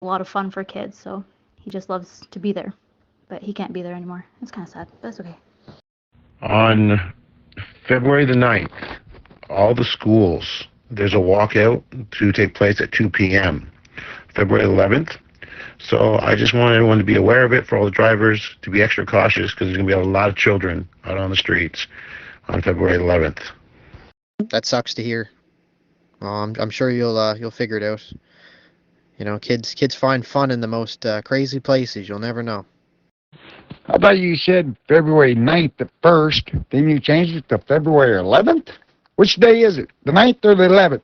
a lot of fun for kids, so he just loves to be there. But he can't be there anymore. It's kind of sad, but it's okay. On February the 9th, all the schools, there's a walkout to take place at 2 p.m. February 11th. So I just want everyone to be aware of it, for all the drivers to be extra cautious, because there's going to be a lot of children out on the streets on February 11th. That sucks to hear. I'm sure you'll figure it out. You know, kids find fun in the most crazy places. You'll never know. How about you said February 9th at first, then you changed it to February 11th? Which day is it, the 9th or the 11th?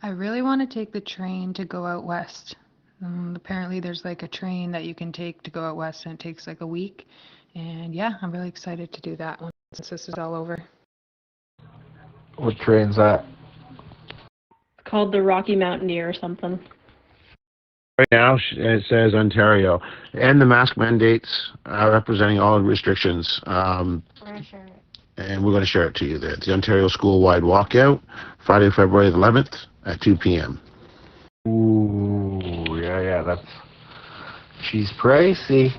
I really want to take the train to go out west. Apparently there's like a train that you can take to go out west, and it takes like a week. And yeah, I'm really excited to do that once this is all over. What train's that? Called the Rocky Mountaineer or something. Right now, it says Ontario. And the mask mandates representing all restrictions. And we're going to share it to you there. It's the Ontario School-wide walkout, Friday, February 11th at 2 p.m. Ooh, yeah, she's pricey.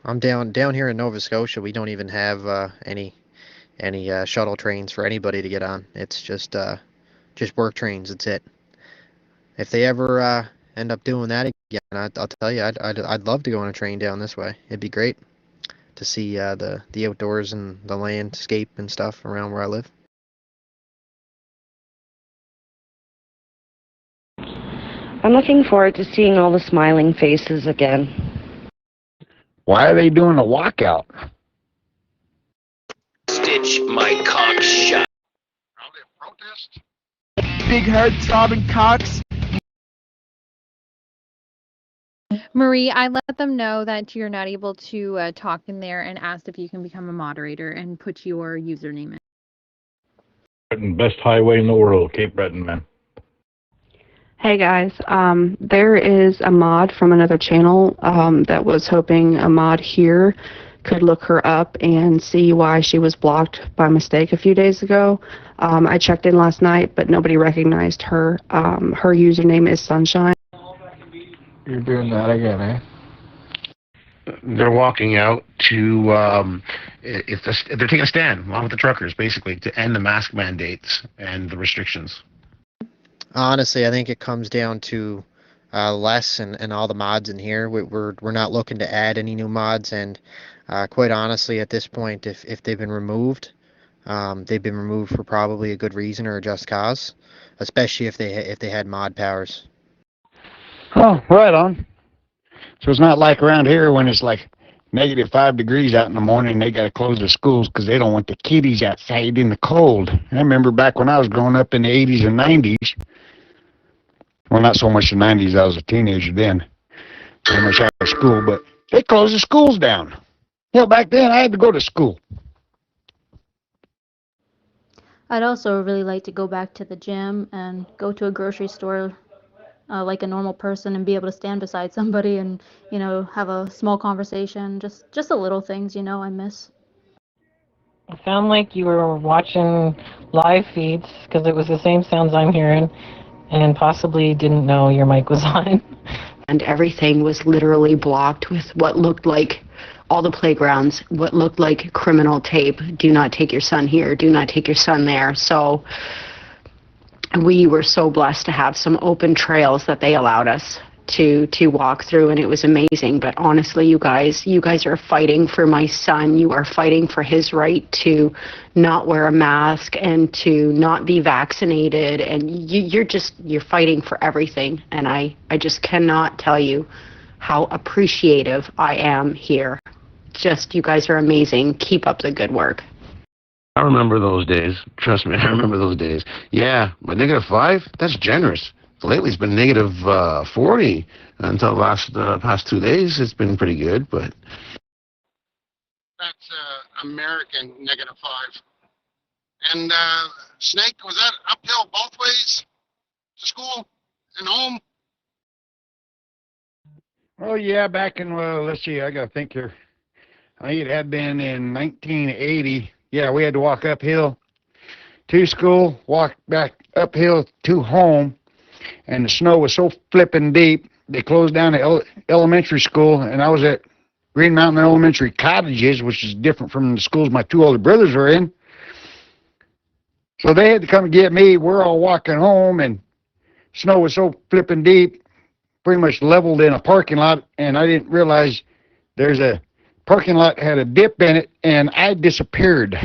I'm down here in Nova Scotia. We don't even have any shuttle trains for anybody to get on. It's just work trains. That's it. If they ever end up doing that again, I'll tell you, I'd love to go on a train down this way. It'd be great to see the outdoors and the landscape and stuff around where I live. I'm looking forward to seeing all the smiling faces again. Why are they doing a walkout? Stitch my cock shut. Are they a protest? Big heart throbbing cocks. Marie, I let them know that you're not able to talk in there and asked if you can become a moderator and put your username in. Best highway in the world, Cape Breton, man. Hey guys, there is a mod from another channel that was hoping a mod here could look her up and see why she was blocked by mistake a few days ago. I checked in last night, but nobody recognized her. Her username is Sunshine. You're doing that again, eh? They're walking out to, they're taking a stand, along with the truckers, basically, to end the mask mandates and the restrictions. Honestly, I think it comes down to Les and all the mods in here. We're not looking to add any new mods, and quite honestly, at this point, if they've been removed for probably a good reason or a just cause, especially if they had mod powers. Oh, right on. So it's not like around here when it's like -5 degrees out in the morning and they got to close the schools because they don't want the kiddies outside in the cold. I remember back when I was growing up in the 80s and 90s. Well, not so much the 90s. I was a teenager then. Pretty much out of school, but they closed the schools down. Hell, back then I had to go to school. I'd also really like to go back to the gym and go to a grocery store like a normal person and be able to stand beside somebody and, have a small conversation. Just the little things, I miss. It sounded like you were watching live feeds because it was the same sounds I'm hearing, and possibly didn't know your mic was on. And everything was literally blocked with what looked like all the playgrounds, what looked like criminal tape. Do not take your son here. Do not take your son there. So we were so blessed to have some open trails that they allowed us to walk through, and it was amazing. But honestly, you guys are fighting for my son. You are fighting for his right to not wear a mask and to not be vaccinated, and you're fighting for everything. And I just cannot tell you how appreciative I am here. Just, you guys are amazing. Keep up the good work. I remember those days. Trust me, I remember those days. Yeah, but -5, that's generous. Lately, it's been -40 until the past 2 days. It's been pretty good, but That's American -5. And Snake, was that uphill both ways to school and home? Oh yeah, back in let's see, I gotta think here. I think it had been in 1980. Yeah, we had to walk uphill to school, walked back uphill to home, and the snow was so flippin' deep, they closed down the elementary school, and I was at Green Mountain Elementary Cottages, which is different from the schools my two older brothers are in. So they had to come and get me. We're all walking home, and snow was so flippin' deep, pretty much leveled in a parking lot, and I didn't realize there's a parking lot had a dip in it, and I disappeared.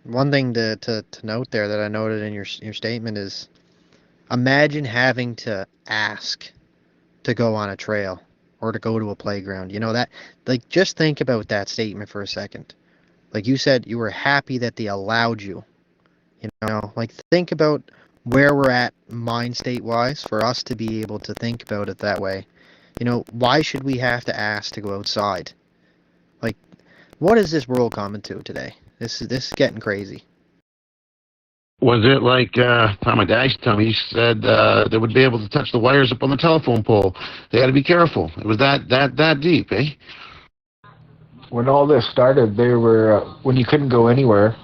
One thing to note there that I noted in your statement is imagine having to ask to go on a trail or to go to a playground. You know that, like, just think about that statement for a second. Like you said, you were happy that they allowed you. You know, like think about where we're at mind state wise for us to be able to think about it that way. You know, why should we have to ask to go outside? Like, what is this world coming to today? This is getting crazy. Was it like how my dad used to tell me? He said they would be able to touch the wires up on the telephone pole. They had to be careful. It was that deep, eh? When all this started, they were when you couldn't go anywhere,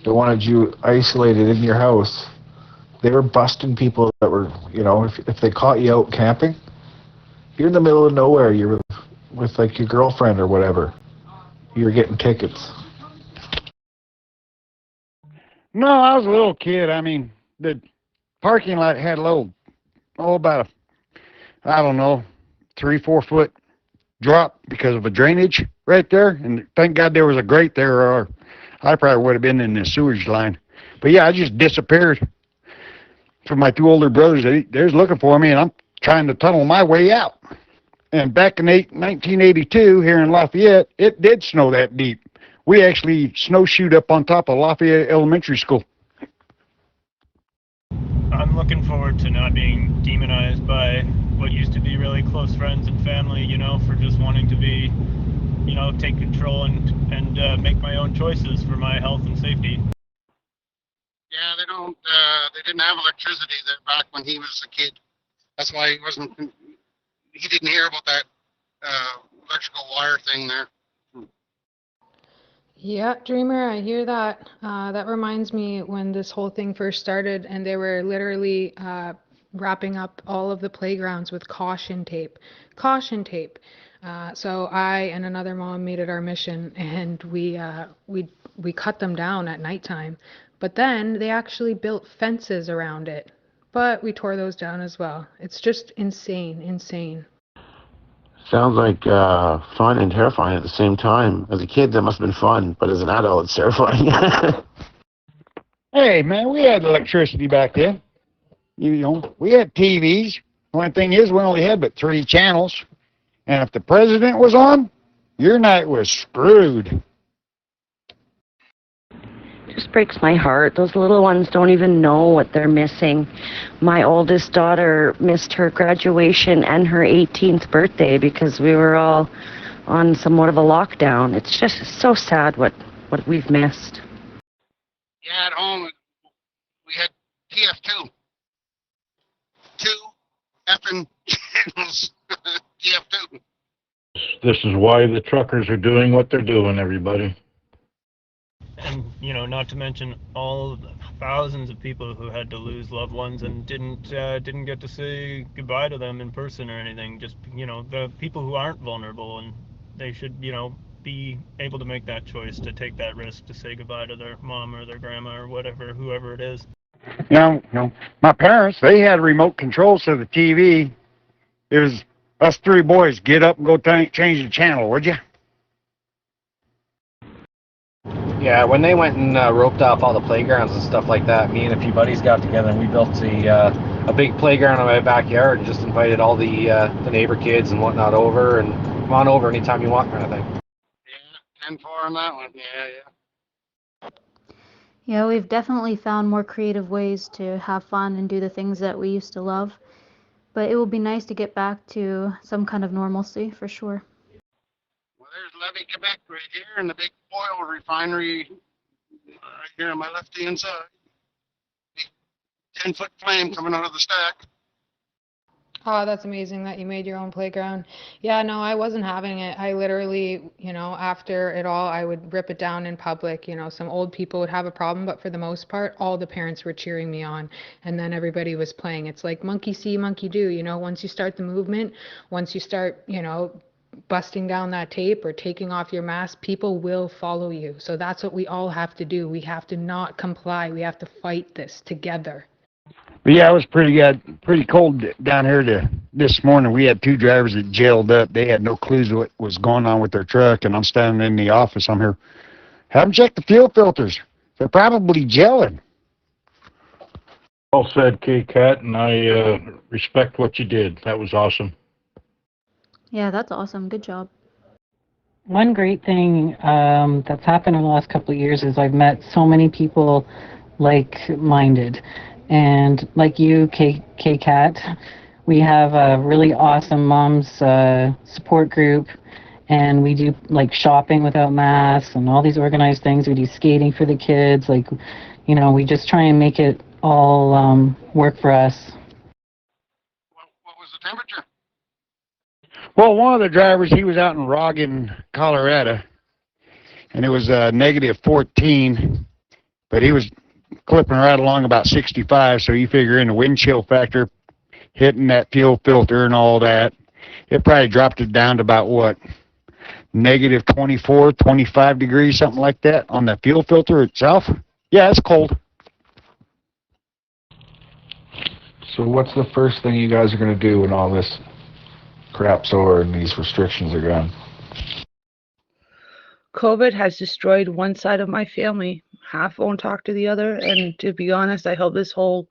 they wanted you isolated in your house. They were busting people that were, you know, if they caught you out camping, you're in the middle of nowhere. You're with like your girlfriend or whatever. You're getting tickets. No, I was a little kid. I mean, the parking lot had a little, about I don't know, 3-4 foot drop because of a drainage right there. And thank God there was a grate there, or I probably would have been in the sewage line. But yeah, I just disappeared from my two older brothers. They was looking for me, and I'm trying to tunnel my way out. And back in 1982 here in Lafayette, it did snow that deep. We actually snowshoed up on top of Lafayette Elementary School. I'm looking forward to not being demonized by what used to be really close friends and family, you know, for just wanting to be, you know, take control and make my own choices for my health and safety. Yeah, they didn't have electricity there back when he was a kid. That's why he didn't hear about that electrical wire thing there. Yeah, Dreamer, I hear that. That reminds me when this whole thing first started and they were literally wrapping up all of the playgrounds with caution tape. Caution tape. So I and another mom made it our mission, and we cut them down at nighttime. But then they actually built fences around it. But we tore those down as well. It's just insane, insane. Sounds like fun and terrifying at the same time. As a kid, that must have been fun, but as an adult, it's terrifying. Hey, man, we had electricity back then. You know, we had TVs. One thing is, we only had but 3 channels. And if the president was on, your night was screwed. Just breaks my heart. Those little ones don't even know what they're missing. My oldest daughter missed her graduation and her 18th birthday because we were all on somewhat of a lockdown. It's just so sad what we've missed. Yeah, at home, we had TF2. 2 effing channels. TF2. This is why the truckers are doing what they're doing, everybody. And, you know, not to mention all of the thousands of people who had to lose loved ones and didn't get to say goodbye to them in person or anything. Just, you know, the people who aren't vulnerable, and they should, you know, be able to make that choice to take that risk to say goodbye to their mom or their grandma or whatever, whoever it is. You know, my parents, they had remote controls to the TV. It was us 3 boys, get up and go change the channel, would you? Yeah, when they went and roped off all the playgrounds and stuff like that, me and a few buddies got together and we built a big playground in my backyard and just invited all the neighbor kids and whatnot over, and come on over anytime you want, kind of thing. Yeah, 10-4 on that one. Yeah. Yeah, we've definitely found more creative ways to have fun and do the things that we used to love. But it will be nice to get back to some kind of normalcy, for sure. Well, there's Levy, Quebec right here, and the big oil refinery right here on my left-hand side. Big 10-foot flame coming out of the stack. Oh, that's amazing that you made your own playground. Yeah, no, I wasn't having it. I literally, after it all, I would rip it down in public. Some old people would have a problem, but for the most part, all the parents were cheering me on. And then everybody was playing. It's like monkey see, monkey do. Once you start the movement, once you start, busting down that tape or taking off your mask, people will follow you. So that's what we all have to do. We have to not comply. We have to fight this together. But yeah, it was pretty cold down here this morning. We had 2 drivers that jailed up. They had no clues what was going on with their truck, and I'm standing in the office. I'm here. Have them check the fuel filters. They're probably gelling. Well said, K-Cat, and I respect what you did. That was awesome. Yeah, that's awesome. Good job. One great thing that's happened in the last couple of years is I've met so many people like-minded. And like you, K-Cat, we have a really awesome mom's support group, and we do like shopping without masks and all these organized things. We do skating for the kids. We just try and make it all work for us. What was the temperature? Well, one of the drivers, he was out in Roggen, Colorado, and it was negative 14, but he was clipping right along about 65, so you figure in the wind chill factor, hitting that fuel filter and all that, it probably dropped it down to about what, negative 24, 25 degrees, something like that on the fuel filter itself. Yeah, it's cold. So what's the first thing you guys are going to do when all this crap's over and these restrictions are gone? COVID has destroyed one side of my family. Half won't talk to the other, and to be honest, I hope this whole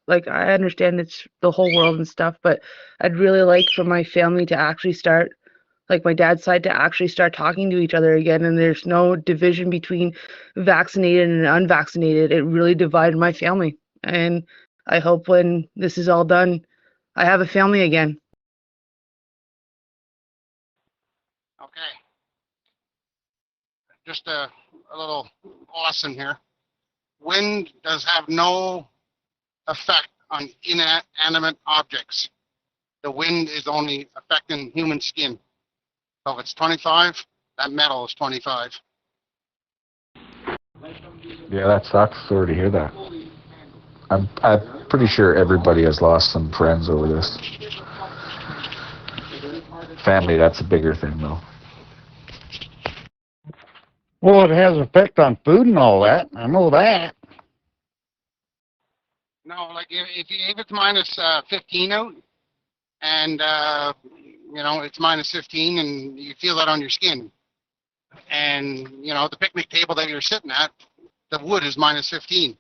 I understand it's the whole world and stuff, but I'd really like for my family to actually start, like my dad's side, to actually start talking to each other again, and there's no division between vaccinated and unvaccinated. It really divided my family, and I hope when this is all done, I have a family again. Okay. Just a little lesson here. Wind does have no effect on inanimate objects. The wind is only affecting human skin. So if it's 25, that metal is 25. Yeah, that sucks. Sorry to hear that. I'm pretty sure everybody has lost some friends over this. Family, that's a bigger thing, though. Well, it has an effect on food and all that. I know that. No, like if it's minus 15 out, and it's minus 15, and you feel that on your skin, and the picnic table that you're sitting at, the wood is minus 15.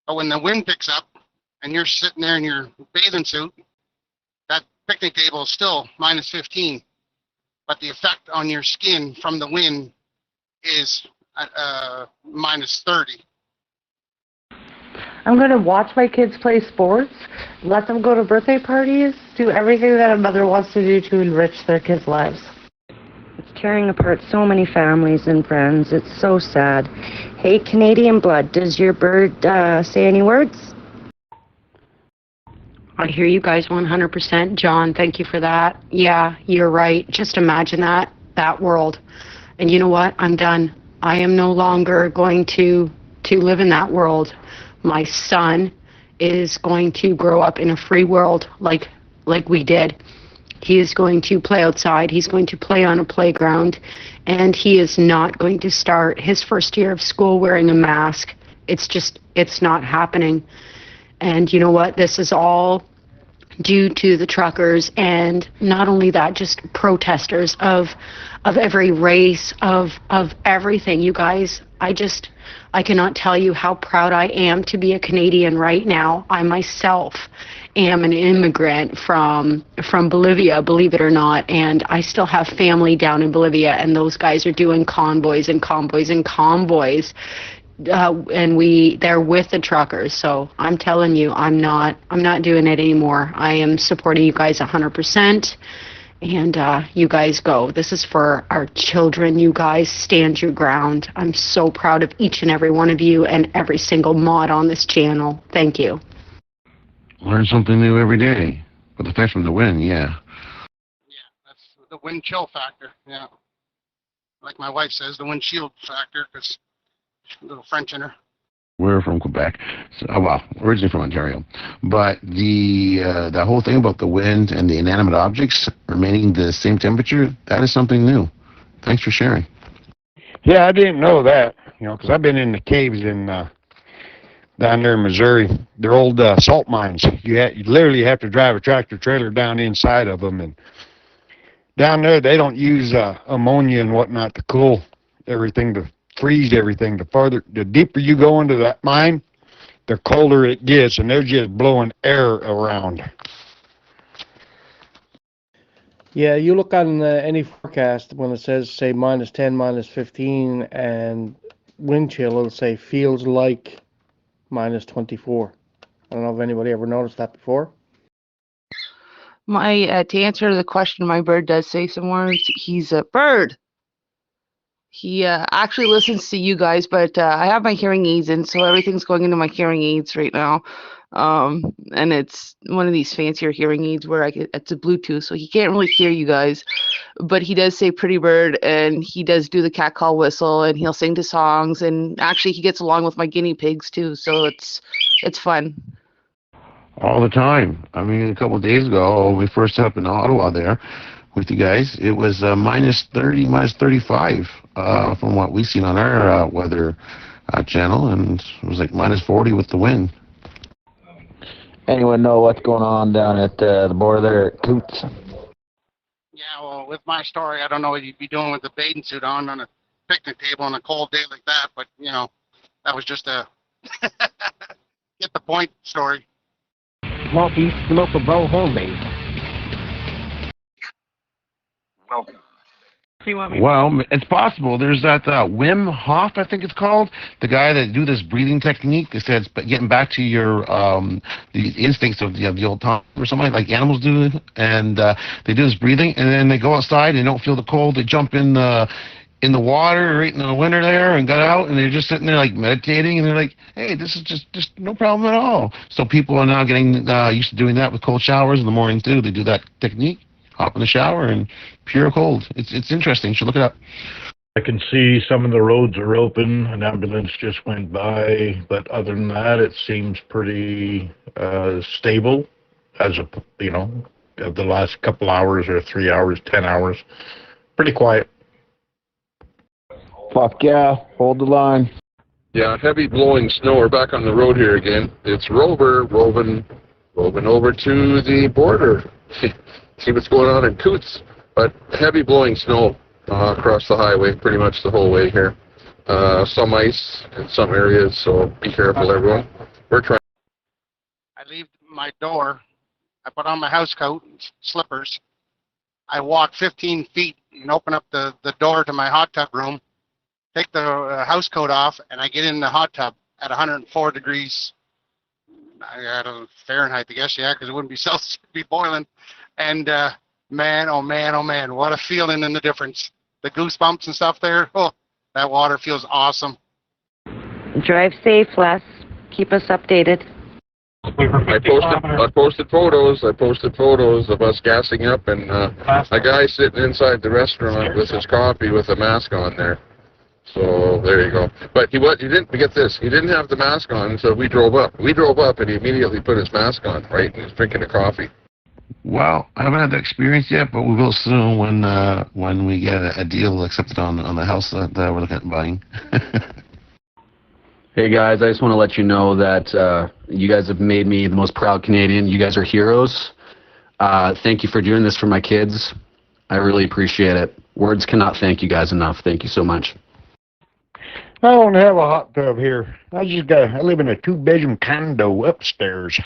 But when the wind picks up, and you're sitting there in your bathing suit, that picnic table is still minus 15. But the effect on your skin from the wind is minus 30. I'm going to watch my kids play sports, let them go to birthday parties, do everything that a mother wants to do to enrich their kids' lives. It's tearing apart so many families and friends. It's so sad. Hey, Canadian Blood, does your bird say any words? I hear you guys 100%. John, thank you for that. Yeah, you're right. Just imagine that world. And you know what? I'm done. I am no longer going to live in that world. My son is going to grow up in a free world like we did. He is going to play outside. He's going to play on a playground. And he is not going to start his first year of school wearing a mask. It's not happening. And you know what? This is all due to the truckers, and not only that, just protesters of every race, of everything. You guys, I cannot tell you how proud I am to be a Canadian right now. I myself am an immigrant from Bolivia, believe it or not, and I still have family down in Bolivia, and those guys are doing convoys and convoys and convoys. And they're with the truckers. So I'm telling you, I'm not doing it anymore. I am supporting you guys 100%. And you guys go. This is for our children. You guys stand your ground. I'm so proud of each and every one of you and every single mod on this channel. Thank you. Learn something new every day. But the effect from the wind, yeah. That's the wind chill factor. Yeah, like my wife says, the wind shield factor, because a little French in her. We're from Quebec, so, well, originally from Ontario. But the whole thing about the wind and the inanimate objects remaining the same temperature, that is something new. Thanks for sharing. Yeah, I didn't know that, because I've been in the caves in down there in Missouri. They're old salt mines. You literally have to drive a tractor trailer down inside of them, and down there they don't use ammonia and whatnot to cool everything, to freeze everything. The deeper you go into that mine, the colder it gets, and they're just blowing air around. Yeah, you look on any forecast when it says, say, -10, -15, and wind chill, it'll say feels like -24. I don't know if anybody ever noticed that before. To answer the question, my bird does say some words. He's a bird. He actually listens to you guys, but I have my hearing aids in, so everything's going into my hearing aids right now. And it's one of these fancier hearing aids where it's a Bluetooth, so he can't really hear you guys. But he does say pretty bird, and he does do the cat call whistle, and he'll sing to songs, and actually he gets along with my guinea pigs too, so it's fun. All the time. I mean, a couple of days ago, when we first up in Ottawa there with you guys, it was -30, -35 from what we've seen on our weather channel, and it was like -40 with the wind. Anyone know what's going on down at the border there at Coots? Yeah, well, with my story, I don't know what you'd be doing with the bathing suit on a picnic table on a cold day like that, but, that was just a get the point story. Smoky, smokable homemade. Welcome. Well, it's possible. There's that Wim Hof, I think it's called, the guy that do this breathing technique that says getting back to your the instincts of the old time or something like animals do, and they do this breathing, and then they go outside and they don't feel the cold. They jump in the water right in the winter there and got out, and they're just sitting there like meditating, and they're like, hey, this is just no problem at all. So people are now getting used to doing that with cold showers in the morning too. They do that technique. Hop in the shower and pure cold. It's interesting. You should look it up. I can see some of the roads are open. An ambulance just went by, but other than that, it seems pretty stable. As the last couple hours or 3 hours, 10 hours, pretty quiet. Fuck yeah, hold the line. Yeah, heavy blowing snow. We're back on the road here again. It's Rover roving over to the border. See what's going on in Coots, but heavy blowing snow across the highway pretty much the whole way here. Some ice in some areas, so be careful, everyone. We're trying. I leave my door, I put on my house coat, slippers. I walk 15 feet and open up the door to my hot tub room, take the house coat off, and I get in the hot tub at 104 degrees. I don't know, Fahrenheit, I guess, yeah, because it wouldn't be Celsius, it'd be boiling. And man, oh man, what a feeling and the difference. The goosebumps and stuff there, oh, that water feels awesome. Drive safe, Les. Keep us updated. I posted photos of us gassing up, and a guy sitting inside the restaurant with his coffee with a mask on there. So there you go. But he didn't get this. He didn't have the mask on, so we drove up. And he immediately put his mask on, right? And he's drinking a coffee. Well, I haven't had that experience yet, but we will soon when we get a deal accepted on the house that we're looking at buying. Hey guys, I just want to let you know that you guys have made me the most proud Canadian. You guys are heroes. Thank you for doing this for my kids. I really appreciate it. Words cannot thank you guys enough. Thank you so much. I don't have a hot tub here. I live in a 2-bedroom condo upstairs.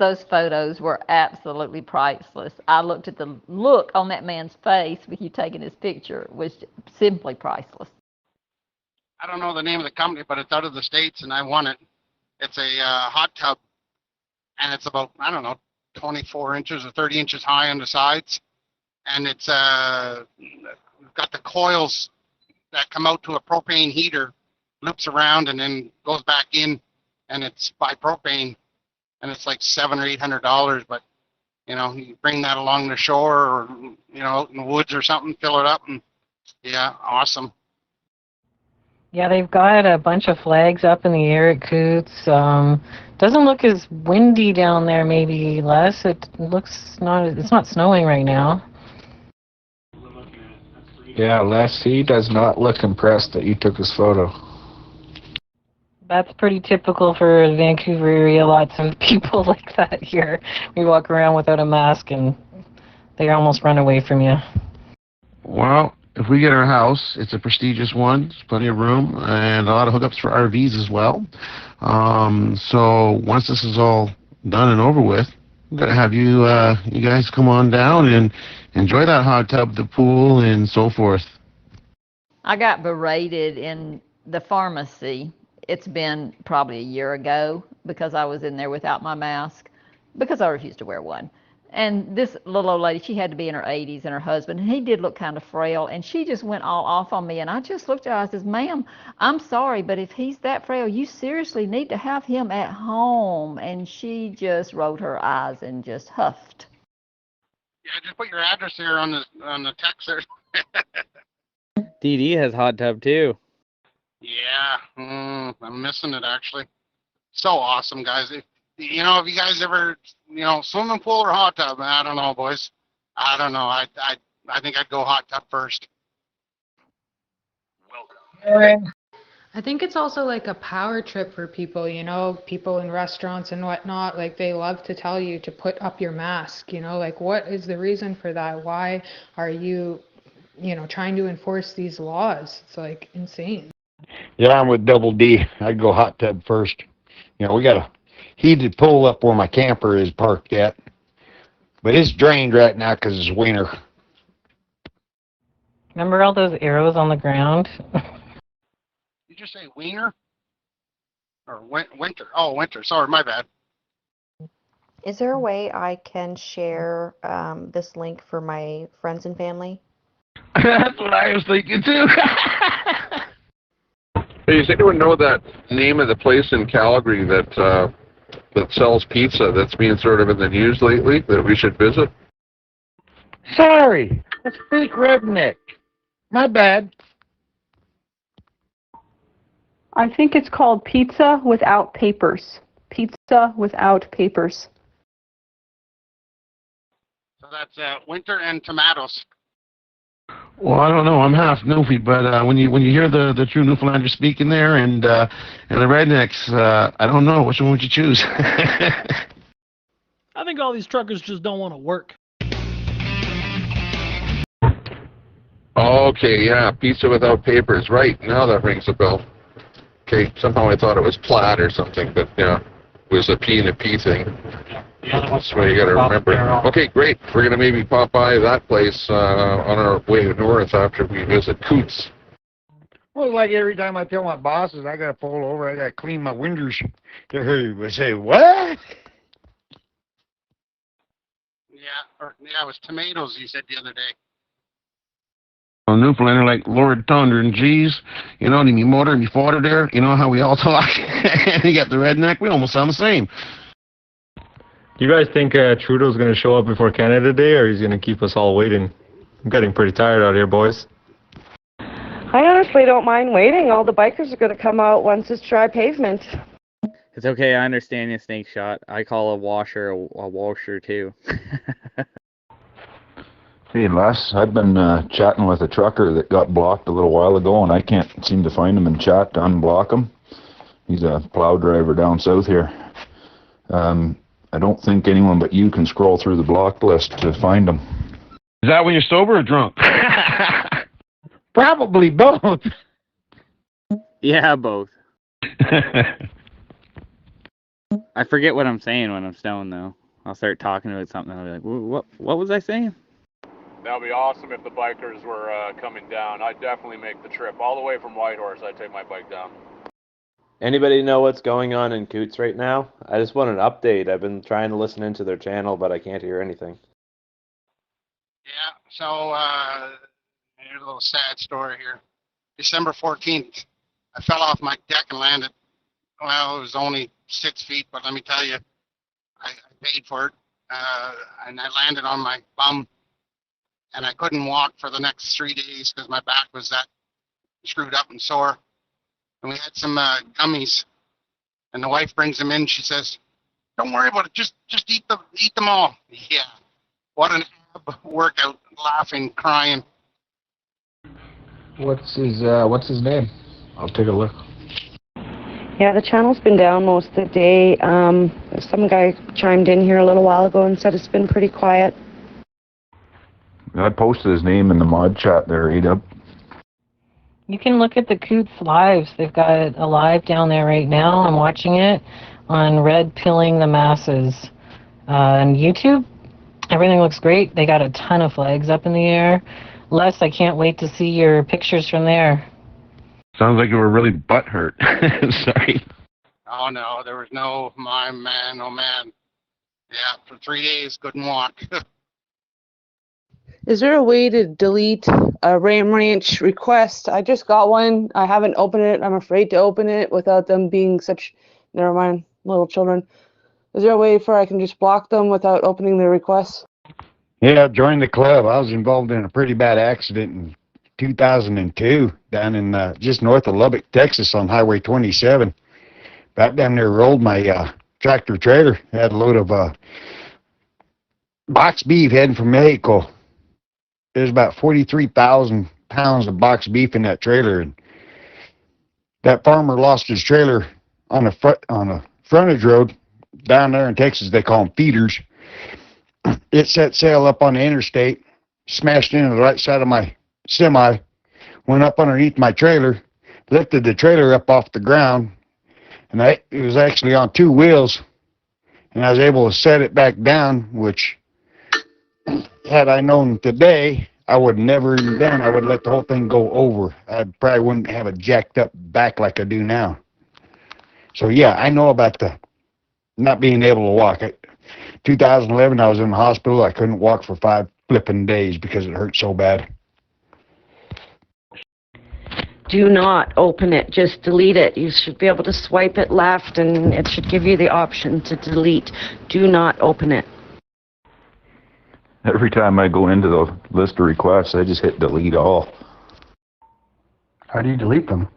Those photos were absolutely priceless. I looked at the look on that man's face with you taking his picture. It was simply priceless. I don't know the name of the company, but it's out of the States, and I won it. It's a hot tub, and it's about, 24 inches or 30 inches high on the sides. And it's got the coils that come out to a propane heater, loops around, and then goes back in, and it's by propane. and it's like $700 or $800. But you bring that along the shore, or out in the woods or something, fill it up, and yeah, awesome. Yeah, they've got a bunch of flags up in the air at Coots. Doesn't look as windy down there, maybe less. It's not snowing right now. Yeah, Les, he does not look impressed that you took his photo. That's pretty typical for the Vancouver area. Lots of people like that here. We walk around without a mask and they almost run away from you. Well, if we get our house, it's a prestigious one. There's plenty of room and a lot of hookups for RVs as well. So once this is all done and over with, I'm gonna have you guys come on down and enjoy that hot tub, the pool, and so forth. I got berated in the pharmacy. It's been probably a year ago because I was in there without my mask because I refused to wear one. And this little old lady, she had to be in her 80s, and her husband, and he did look kind of frail, and she just went all off on me. And I just looked at her, I says, ma'am, I'm sorry, but if he's that frail, you seriously need to have him at home. And she just rolled her eyes and just huffed. Yeah, just put your address here on the text there. DD has hot tub too. Yeah, I'm missing it actually. So awesome, guys. If you guys ever, swimming pool or hot tub, I don't know, boys. I don't know. I think I'd go hot tub first. I think it's also like a power trip for people, people in restaurants and whatnot. Like they love to tell you to put up your mask, like what is the reason for that? Why are you, trying to enforce these laws? It's like insane. Yeah, I'm with Double D. I'd go hot tub first. We got a heated pool up where my camper is parked at. But it's drained right now because it's winter. Remember all those arrows on the ground? Did you say wiener? Or winter? Oh, winter. Sorry, my bad. Is there a way I can share this link for my friends and family? That's what I was thinking too. Hey, does anyone know that name of the place in Calgary that sells pizza that's being sort of in the news lately that we should visit? Sorry, that's fake redneck. My bad. I think it's called Pizza Without Papers. Pizza Without Papers. So that's winter and tomatoes. Well, I don't know. I'm half Newfie, but when you hear the true Newfoundlander speaking there and the rednecks, I don't know. Which one would you choose? I think all these truckers just don't want to work. Okay, yeah, pizza without papers. Right, now that rings a bell. Okay, somehow I thought it was plaid or something, but yeah, it was a P and a P thing. That's what you got to remember. Okay, great. We're going to maybe pop by that place on our way north after we visit Coots. Well, like every time I tell my bosses I got to pull over, I got to clean my windows. They say, what? Yeah, it was tomatoes you said the other day. Newfoundlander like Lord Thunder and G's, and me mother and me father there, how we all talk. And you got the redneck, we almost sound the same. You guys think Trudeau's going to show up before Canada Day, or he's going to keep us all waiting? I'm getting pretty tired out here, boys. I honestly don't mind waiting. All the bikers are going to come out once it's dry pavement. It's okay, I understand your snake shot. I call a washer a washer too. Hey, Les, I've been chatting with a trucker that got blocked a little while ago, and I can't seem to find him in chat to unblock him. He's a plow driver down south here. I don't think anyone but you can scroll through the blocked list to find him. Is that when you're sober or drunk? Probably both. Yeah, both. I forget what I'm saying when I'm stoned, though. I'll start talking about something, and I'll be like, what was I saying? That would be awesome if the bikers were coming down. I'd definitely make the trip. All the way from Whitehorse, I'd take my bike down. Anybody know what's going on in Coots right now? I just want an update. I've been trying to listen into their channel, but I can't hear anything. Yeah, so here's a little sad story here. December 14th, I fell off my deck and landed. Well, it was only 6 feet, but let me tell you, paid for it, and I landed on my bum, and I couldn't walk for the next 3 days because my back was that screwed up and sore. And we had some gummies, and the wife brings them in. She says, "Don't worry about it. Just eat them all." Yeah, what an ab workout! Laughing, crying. What's his name? I'll take a look. Yeah, the channel's been down most of the day. Some guy chimed in here a little while ago and said it's been pretty quiet. I posted his name in the mod chat there, Ada. You can look at the Coots lives. They've got a live down there right now. I'm watching it on Red Pilling the Masses on YouTube. Everything looks great. They got a ton of flags up in the air. Les, I can't wait to see your pictures from there. Sounds like you were really butthurt. Sorry. Oh no, there was no my man, oh man. Yeah, for 3 days couldn't walk. Is there a way to delete a Ram Ranch request? I just got one. I haven't opened it. I'm afraid to open it without them being such, never mind, little children. Is there a way for I can just block them without opening the request? Yeah, join the club. I was involved in a pretty bad accident in 2002 down in just north of Lubbock, Texas on Highway 27. Back down there rolled my tractor trailer. Had a load of box beef heading from Mexico. There's about 43,000 pounds of box beef in that trailer, and that farmer lost his trailer on a frontage road down there in Texas. They call them feeders. It set sail up on the interstate, smashed into the right side of my semi, went up underneath my trailer, lifted the trailer up off the ground, and it was actually on 2 wheels, and I was able to set it back down, which had I known today, I would never even done. I would let the whole thing go over. I probably wouldn't have a jacked up back like I do now. So yeah, I know about the not being able to walk. 2011, I was in the hospital. I couldn't walk for 5 flipping days because it hurt so bad. Do not open it, just delete it. You should be able to swipe it left and it should give you the option to delete. Do not open it. Every time I go into the list of requests, I just hit delete all. How do you delete them?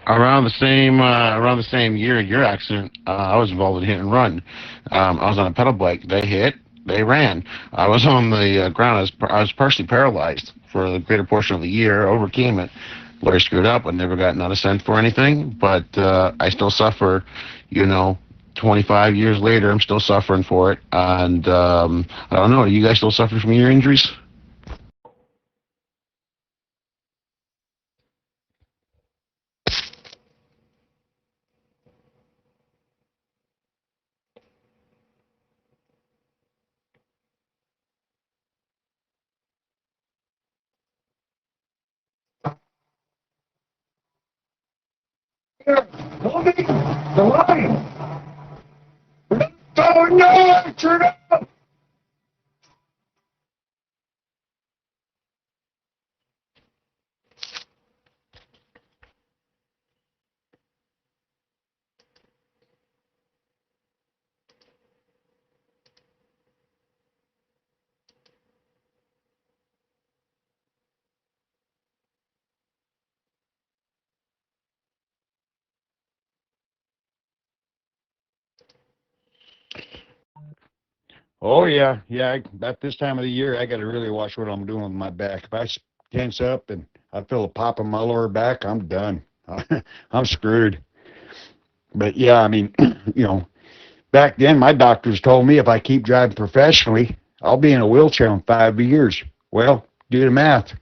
Around the same year, your accident, I was involved in hit and run. I was on a pedal bike. They hit, they ran. I was on the ground. I was partially paralyzed for the greater portion of the year. Overcame it. Lawyer screwed up. I never got not a cent for anything, but I still suffer. 25 years later, I'm still suffering for it. And I don't know. Are you guys still suffering from your injuries? The line! Oh no! Turn up! Oh yeah, yeah. About this time of the year, I got to really watch what I'm doing with my back. If I tense up and I feel a pop in my lower back, I'm done. I'm screwed. But yeah, I mean, back then my doctors told me if I keep driving professionally, I'll be in a wheelchair in 5 years. Well, do the math.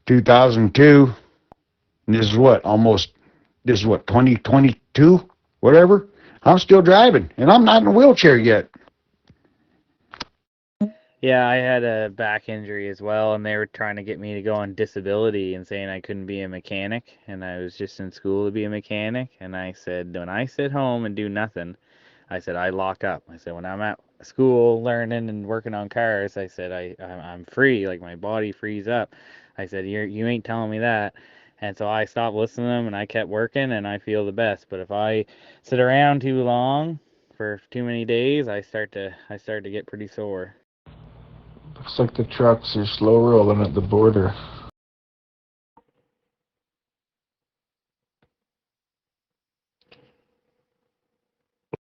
2002, and this is what, 2022, whatever. I'm still driving, and I'm not in a wheelchair yet. Yeah, I had a back injury as well, and they were trying to get me to go on disability and saying I couldn't be a mechanic, and I was just in school to be a mechanic, and I said, when I sit home and do nothing, I said, I lock up. I said, when I'm at school learning and working on cars, I said, I'm free, like my body frees up. I said, you ain't telling me that. And so I stopped listening to them, and I kept working, and I feel the best. But if I sit around too long for too many days, I start to get pretty sore. Looks like the trucks are slow rolling at the border.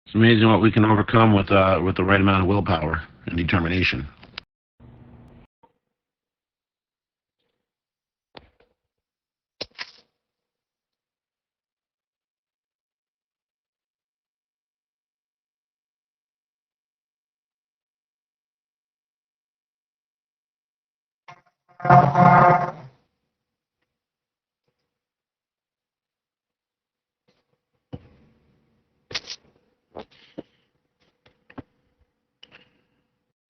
It's amazing what we can overcome with the right amount of willpower and determination.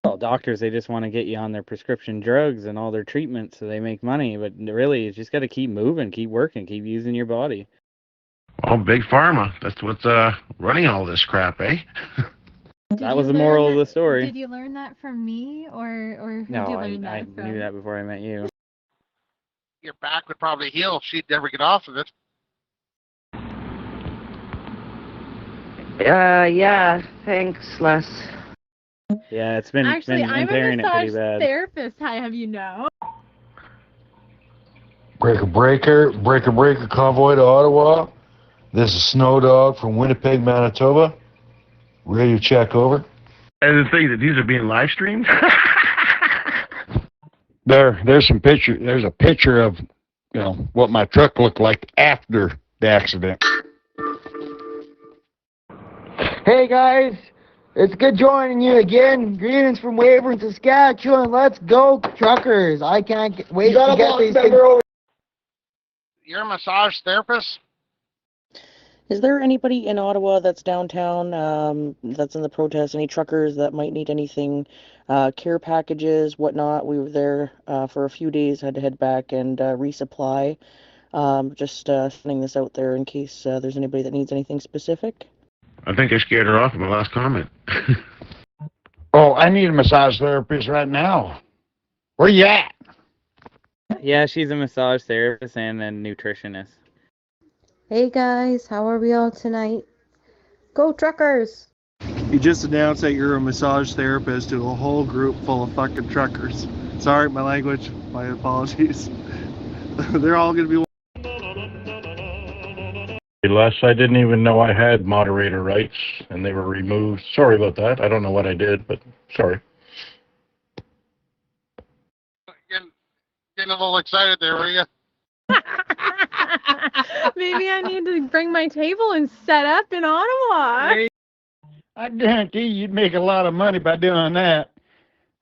Well, doctors, they just want to get you on their prescription drugs and all their treatments so they make money, but really, you just got to keep moving, keep working, keep using your body. Oh, big pharma. That's what's running all this crap, eh? That was the moral of the story. Did you learn that from me, or who No, did you I learn that from? knew that before I met you. Your back would probably heal if she'd ever get off of it. Yeah, thanks, Les. Yeah, it's been Actually, I'm a impairing it pretty massage bad. therapist. I have you know. Breaker, Convoy to Ottawa. This is Snow Dog from Winnipeg, Manitoba. Radio check over. And the thing that these are being live streamed. There's some picture. There's a picture of, what my truck looked like after the accident. Hey guys, it's good joining you again. Greetings from Weyburn, Saskatchewan. Let's go, truckers! I can't wait to get these things. You're a massage therapist? Is there anybody in Ottawa that's downtown that's in the protest? Any truckers that might need anything, care packages, whatnot? We were there for a few days, had to head back and resupply. Just sending this out there in case there's anybody that needs anything specific. I think I scared her off with my last comment. Oh, I need a massage therapist right now. Where you at? Yeah, she's a massage therapist and a nutritionist. Hey guys, how are we all tonight? Go truckers! You just announced that you're a massage therapist to a whole group full of fucking truckers. Sorry, my language. My apologies. They're all gonna be. Les, I didn't even know I had moderator rights, and they were removed. Sorry about that. I don't know what I did, but sorry. Getting a little excited there, were you? Maybe I need to bring my table and set up in Ottawa. I guarantee you'd make a lot of money by doing that.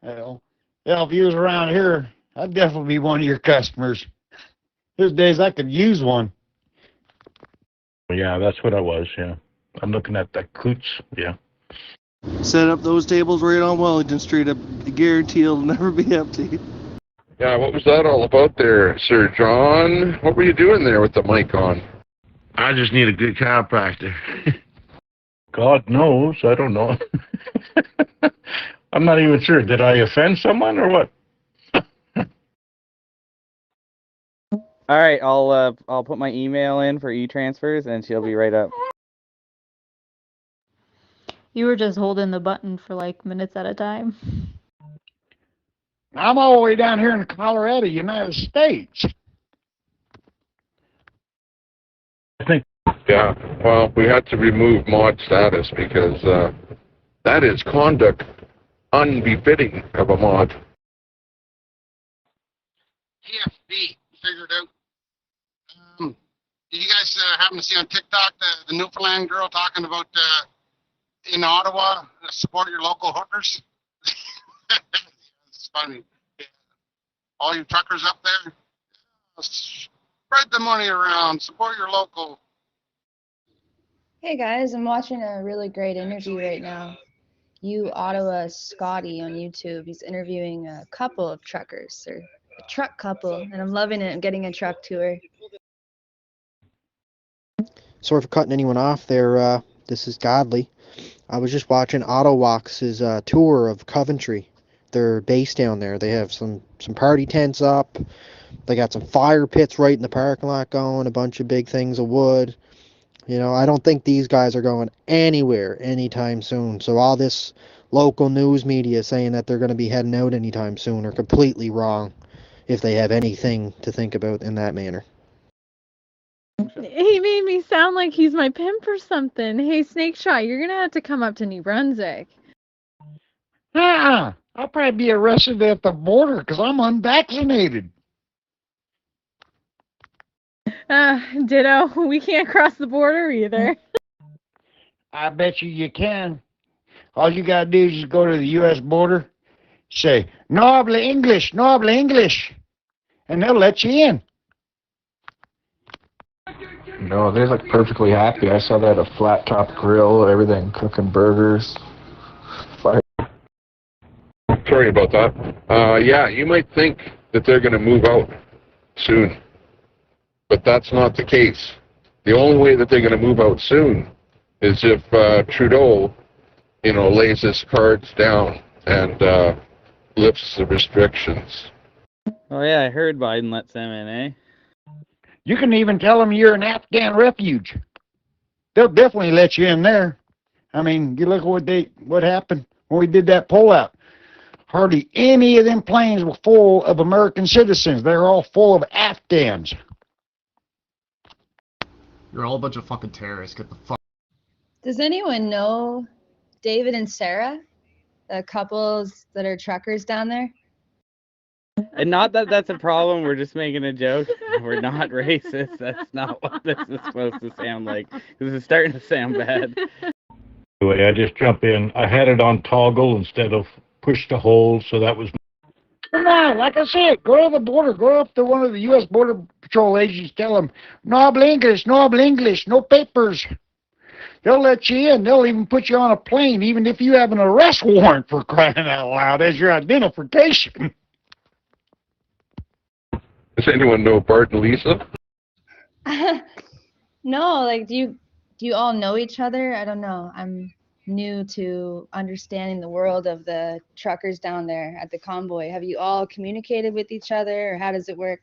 Well, if you was around here, I'd definitely be one of your customers. There's days I could use one. Yeah, that's what I was, yeah. I'm looking at that Coots, yeah. Set up those tables right on Wellington Street. I guarantee it'll never be empty. Yeah, what was that all about there, Sir John? What were you doing there with the mic on? I just need a good chiropractor. God knows, I don't know. I'm not even sure. Did I offend someone or what? All right, I'll put my email in for e-transfers, and she'll be right up. You were just holding the button for like minutes at a time. I'm all the way down here in Colorado, United States. I think. Yeah, well, we had to remove mod status because that is conduct unbefitting of a mod. TFB figured out. Did you guys happen to see on TikTok the Newfoundland girl talking about in Ottawa, support your local hookers? It's funny. All you truckers up there, spread the money around. Support your local. Hey guys, I'm watching a really great interview right now. Ottawa Scotty on YouTube. He's interviewing a couple of truckers, or a truck couple, and I'm loving it. I'm getting a truck tour. Sorry for cutting anyone off there. This is Godly. I was just watching AutoWalks' tour of Coventry. Their base down there. They have some party tents up. They got some fire pits right in the parking lot going. A bunch of big things of wood. You know, I don't think these guys are going anywhere anytime soon. So all this local news media saying that they're going to be heading out anytime soon are completely wrong if they have anything to think about in that manner. He made me sound like he's my pimp or something. Hey, Snake Shot, you're gonna have to come up to New Brunswick. I'll probably be arrested at the border because I'm unvaccinated. Ditto. We can't cross the border either. I bet you can. All you gotta do is just go to the U.S. border, say, no habla English, no habla English, and they'll let you in. No, they're like perfectly happy. I saw that a flat top grill, everything, cooking burgers. Fire. Sorry about that. Yeah, you might think that they're going to move out soon, but that's not the case. The only way that they're going to move out soon is if Trudeau, lays his cards down and lifts the restrictions. Oh yeah, I heard Biden lets them in, eh? You can even tell them you're an Afghan refuge. They'll definitely let you in there. I mean, you look at what happened when we did that pullout. Hardly any of them planes were full of American citizens. They're all full of Afghans. You're all a bunch of fucking terrorists. Get the fuck. Does anyone know David and Sarah, the couples that are truckers down there? And not that that's a problem, we're just making a joke. We're not racist. That's not what this is supposed to sound like. This is starting to sound bad. Anyway, I just jump in. I had it on toggle instead of push to hold, so that was. No, like I said, go to the border. Go up to one of the U.S. Border Patrol agents. Tell them, no habla English, no habla English, no papers. They'll let you in. They'll even put you on a plane, even if you have an arrest warrant, for crying out loud, as your identification. Does anyone know Bart and Lisa? No, like do you all know each other? I don't know. I'm new to understanding the world of the truckers down there at the Convoy. Have you all communicated with each other, or how does it work?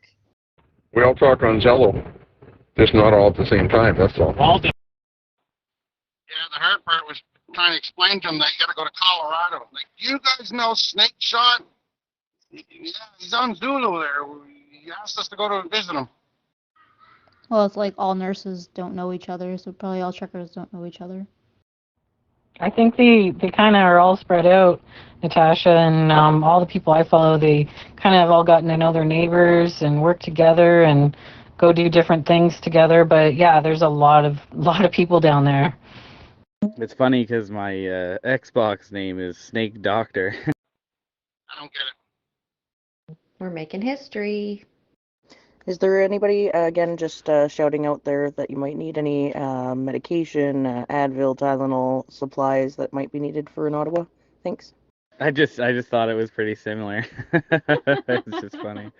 We all talk on Zello, just not all at the same time, that's all. Yeah, the hard part was trying to explain to him that you got to go to Colorado. Like, you guys know Snake Shot? Yeah, he's on Zulu there. He asked us to go to visit him. Well, it's like all nurses don't know each other, so probably all truckers don't know each other. I think they kind of are all spread out, Natasha, and all the people I follow, they kind of have all gotten to know their neighbors and work together and go do different things together. But yeah, there's a lot of people down there. It's funny because my Xbox name is Snake Doctor. I don't get it. We're making history. Is there anybody, again, just shouting out there that you might need any medication, Advil, Tylenol, supplies that might be needed for in Ottawa? Thanks. I just thought it was pretty similar. It's just funny.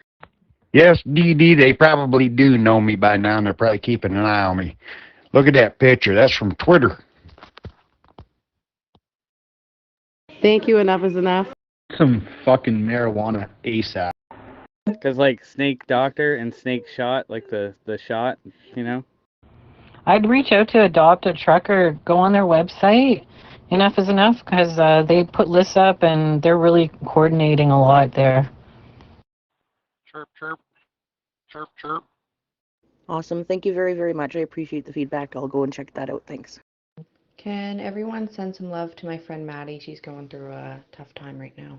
Yes, DD, they probably do know me by now, and they're probably keeping an eye on me. Look at that picture. That's from Twitter. Thank you. Enough is enough. Some fucking marijuana ASAP. Because like Snake Doctor and Snake Shot, like the shot, you know? I'd reach out to Adopt a Trucker, go on their website. Enough is enough, because they put lists up and they're really coordinating a lot there. Chirp, chirp. Chirp, chirp. Awesome. Thank you very, very much. I appreciate the feedback. I'll go and check that out. Thanks. Can everyone send some love to my friend Maddie? She's going through a tough time right now.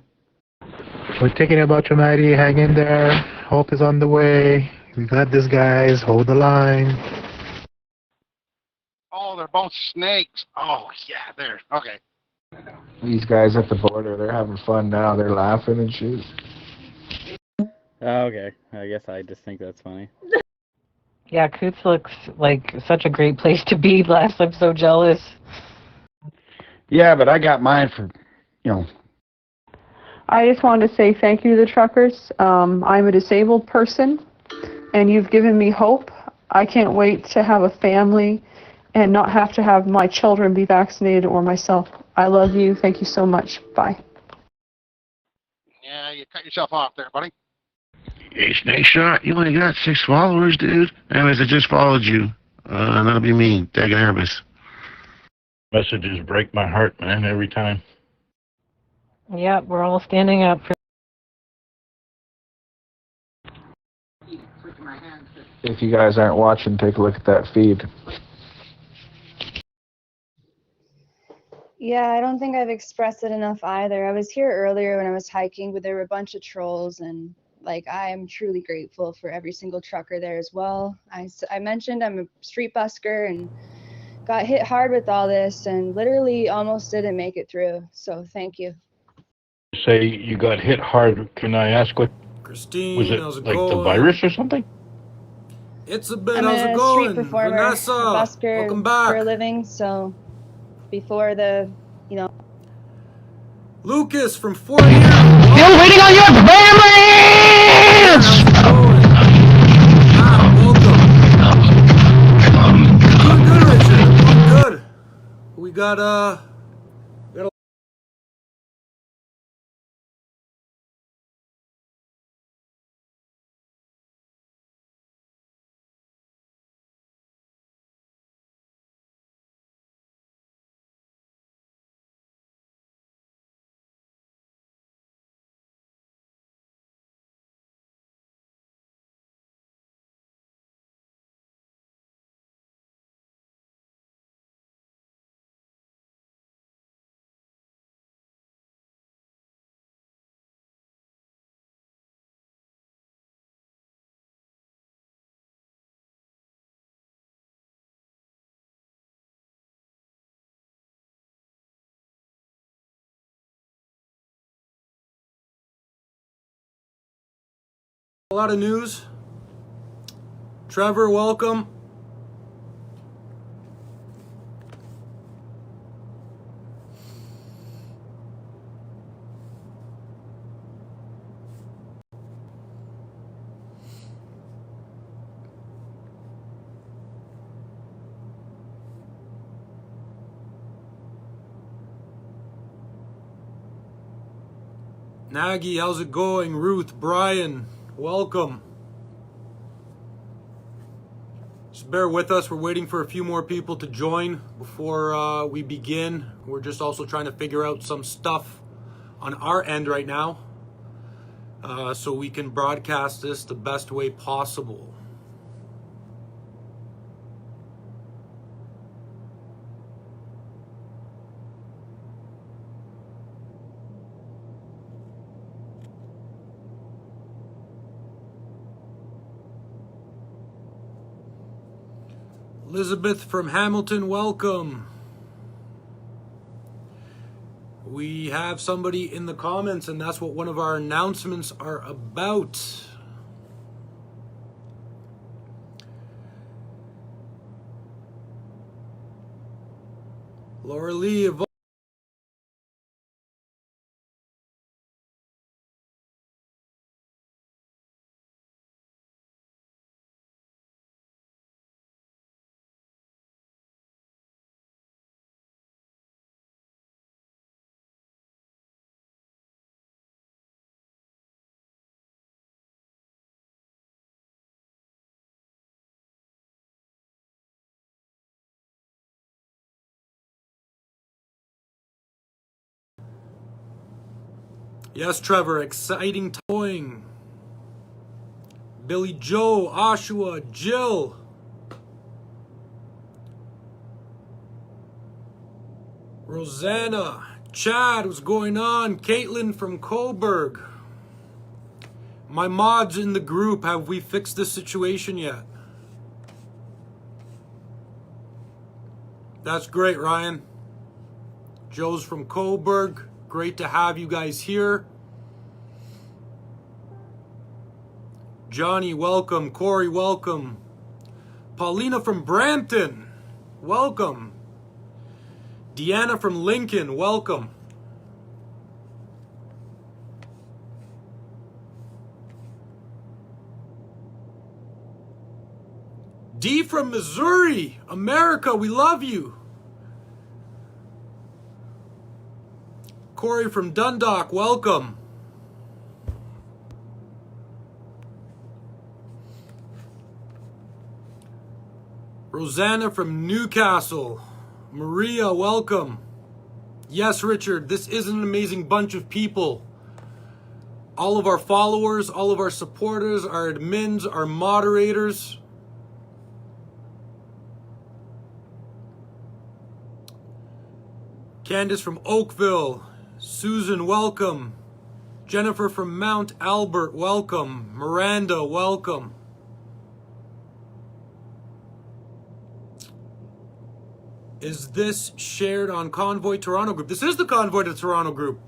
We're thinking about you, Maddie. Hang in there. Hope is on the way. We got this, guys. Hold the line. Oh, they're both snakes. Oh, yeah, there. Okay. These guys at the border, they're having fun now. They're laughing and shit. Oh, okay. I guess I just think that's funny. Yeah, Coots looks like such a great place to be, Les. I'm so jealous. Yeah, but I got mine for, you know. I just wanted to say thank you to the truckers. I'm a disabled person, and you've given me hope. I can't wait to have a family and not have to have my children be vaccinated or myself. I love you. Thank you so much. Bye. Yeah, you cut yourself off there, buddy. Hey, Snake Shot, you only got 6 followers, dude. Anyways, I just followed you. That'll be me, Dag Nervous. Messages break my heart, man, every time. Yeah, we're all standing up for. If you guys aren't watching, take a look at that feed. Yeah, I don't think I've expressed it enough either. I was here earlier when I was hiking, but there were a bunch of trolls, and like I am truly grateful for every single trucker there as well. I mentioned I'm a street busker and got hit hard with all this and literally almost didn't make it through. So thank you. Say you got hit hard. Can I ask what? Christine, Was it how's it like going? the virus or something? It's a bit. I'm How's it a going? street performer, Vanessa, a busker welcome back. for a living. So before the, Lucas from 4 years. Still waiting on your advance! Doing good, Richard. Doing good. We got a lot of news. Trevor, welcome. Nagy, how's it going? Ruth, Brian, welcome. Just bear with us. We're waiting for a few more people to join before we begin. We're just also trying to figure out some stuff on our end right now so we can broadcast this the best way possible. Elizabeth from Hamilton, welcome. We have somebody in the comments, and that's what one of our announcements are about. Laura Lee, yes, Trevor, exciting towing. Billy Joe, Oshua, Jill. Rosanna, Chad, what's going on? Caitlin from Coburg. My mods in the group, have we fixed this situation yet? That's great, Ryan. Joe's from Coburg. Great to have you guys here. Johnny, welcome. Corey, welcome. Paulina from Brampton, welcome. Deanna from Lincoln, welcome. D from Missouri, America, we love you. Corey from Dundalk, welcome. Rosanna from Newcastle. Maria, welcome. Yes, Richard, this is an amazing bunch of people. All of our followers, all of our supporters, our admins, our moderators. Candace from Oakville. Susan, welcome. Jennifer from Mount Albert, welcome. Miranda, welcome. Is this shared on Convoy Toronto group? This is the Convoy to Toronto group.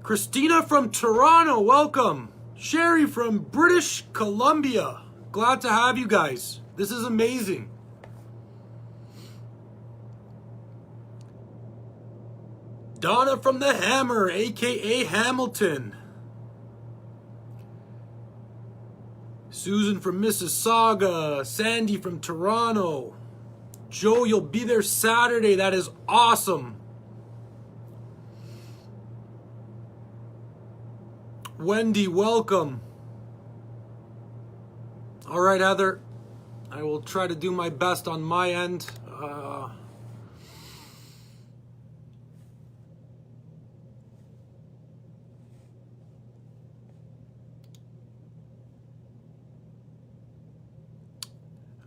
Christina from Toronto, welcome. Sherry from British Columbia. Glad to have you guys. This is amazing. Donna from the Hammer, aka Hamilton. Susan from Mississauga. Sandy from Toronto. Joe, you'll be there Saturday. That is awesome. Wendy, welcome. All right, Heather. I will try to do my best on my end.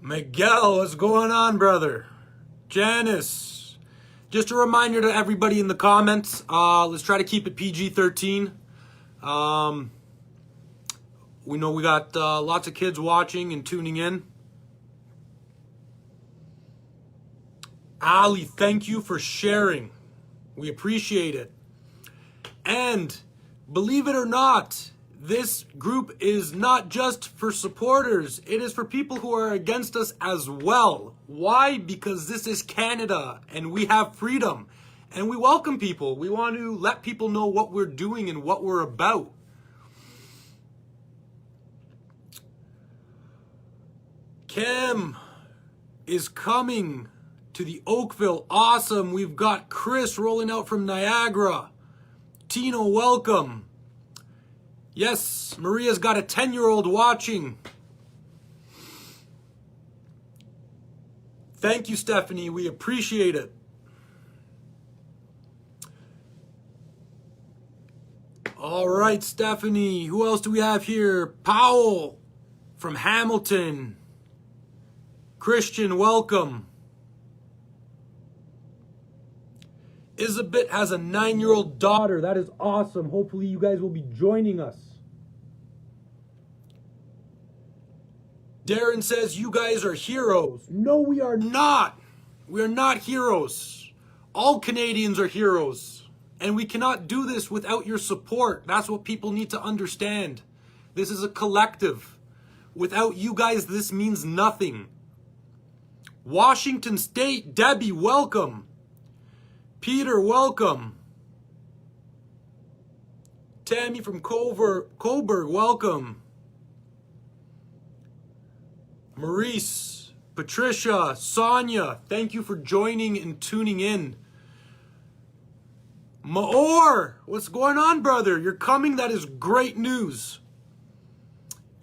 Miguel, what's going on, brother? Janice. Just a reminder to everybody in the comments, let's try to keep it PG-13. We know we got lots of kids watching and tuning in. Ali, thank you for sharing. We appreciate it. And believe it or not, this group is not just for supporters. It is for people who are against us as well. Why? Because this is Canada and we have freedom. And we welcome people. We want to let people know what we're doing and what we're about. Kim is coming to the Oakville. Awesome. We've got Chris rolling out from Niagara. Tino, welcome. Yes, Maria's got a 10-year-old watching. Thank you, Stephanie. We appreciate it. All right, Stephanie. Who else do we have here? Powell from Hamilton. Christian, welcome. Isabet has a 9-year-old daughter. That is awesome. Hopefully you guys will be joining us. Darren says you guys are heroes. No, we are not. We are not heroes. All Canadians are heroes. And we cannot do this without your support. That's what people need to understand. This is a collective. Without you guys, this means nothing. Washington State, Debbie, welcome. Peter, welcome. Tammy from Coburg, welcome. Maurice, Patricia, Sonia, thank you for joining and tuning in. Maor, what's going on, brother? You're coming? That is great news.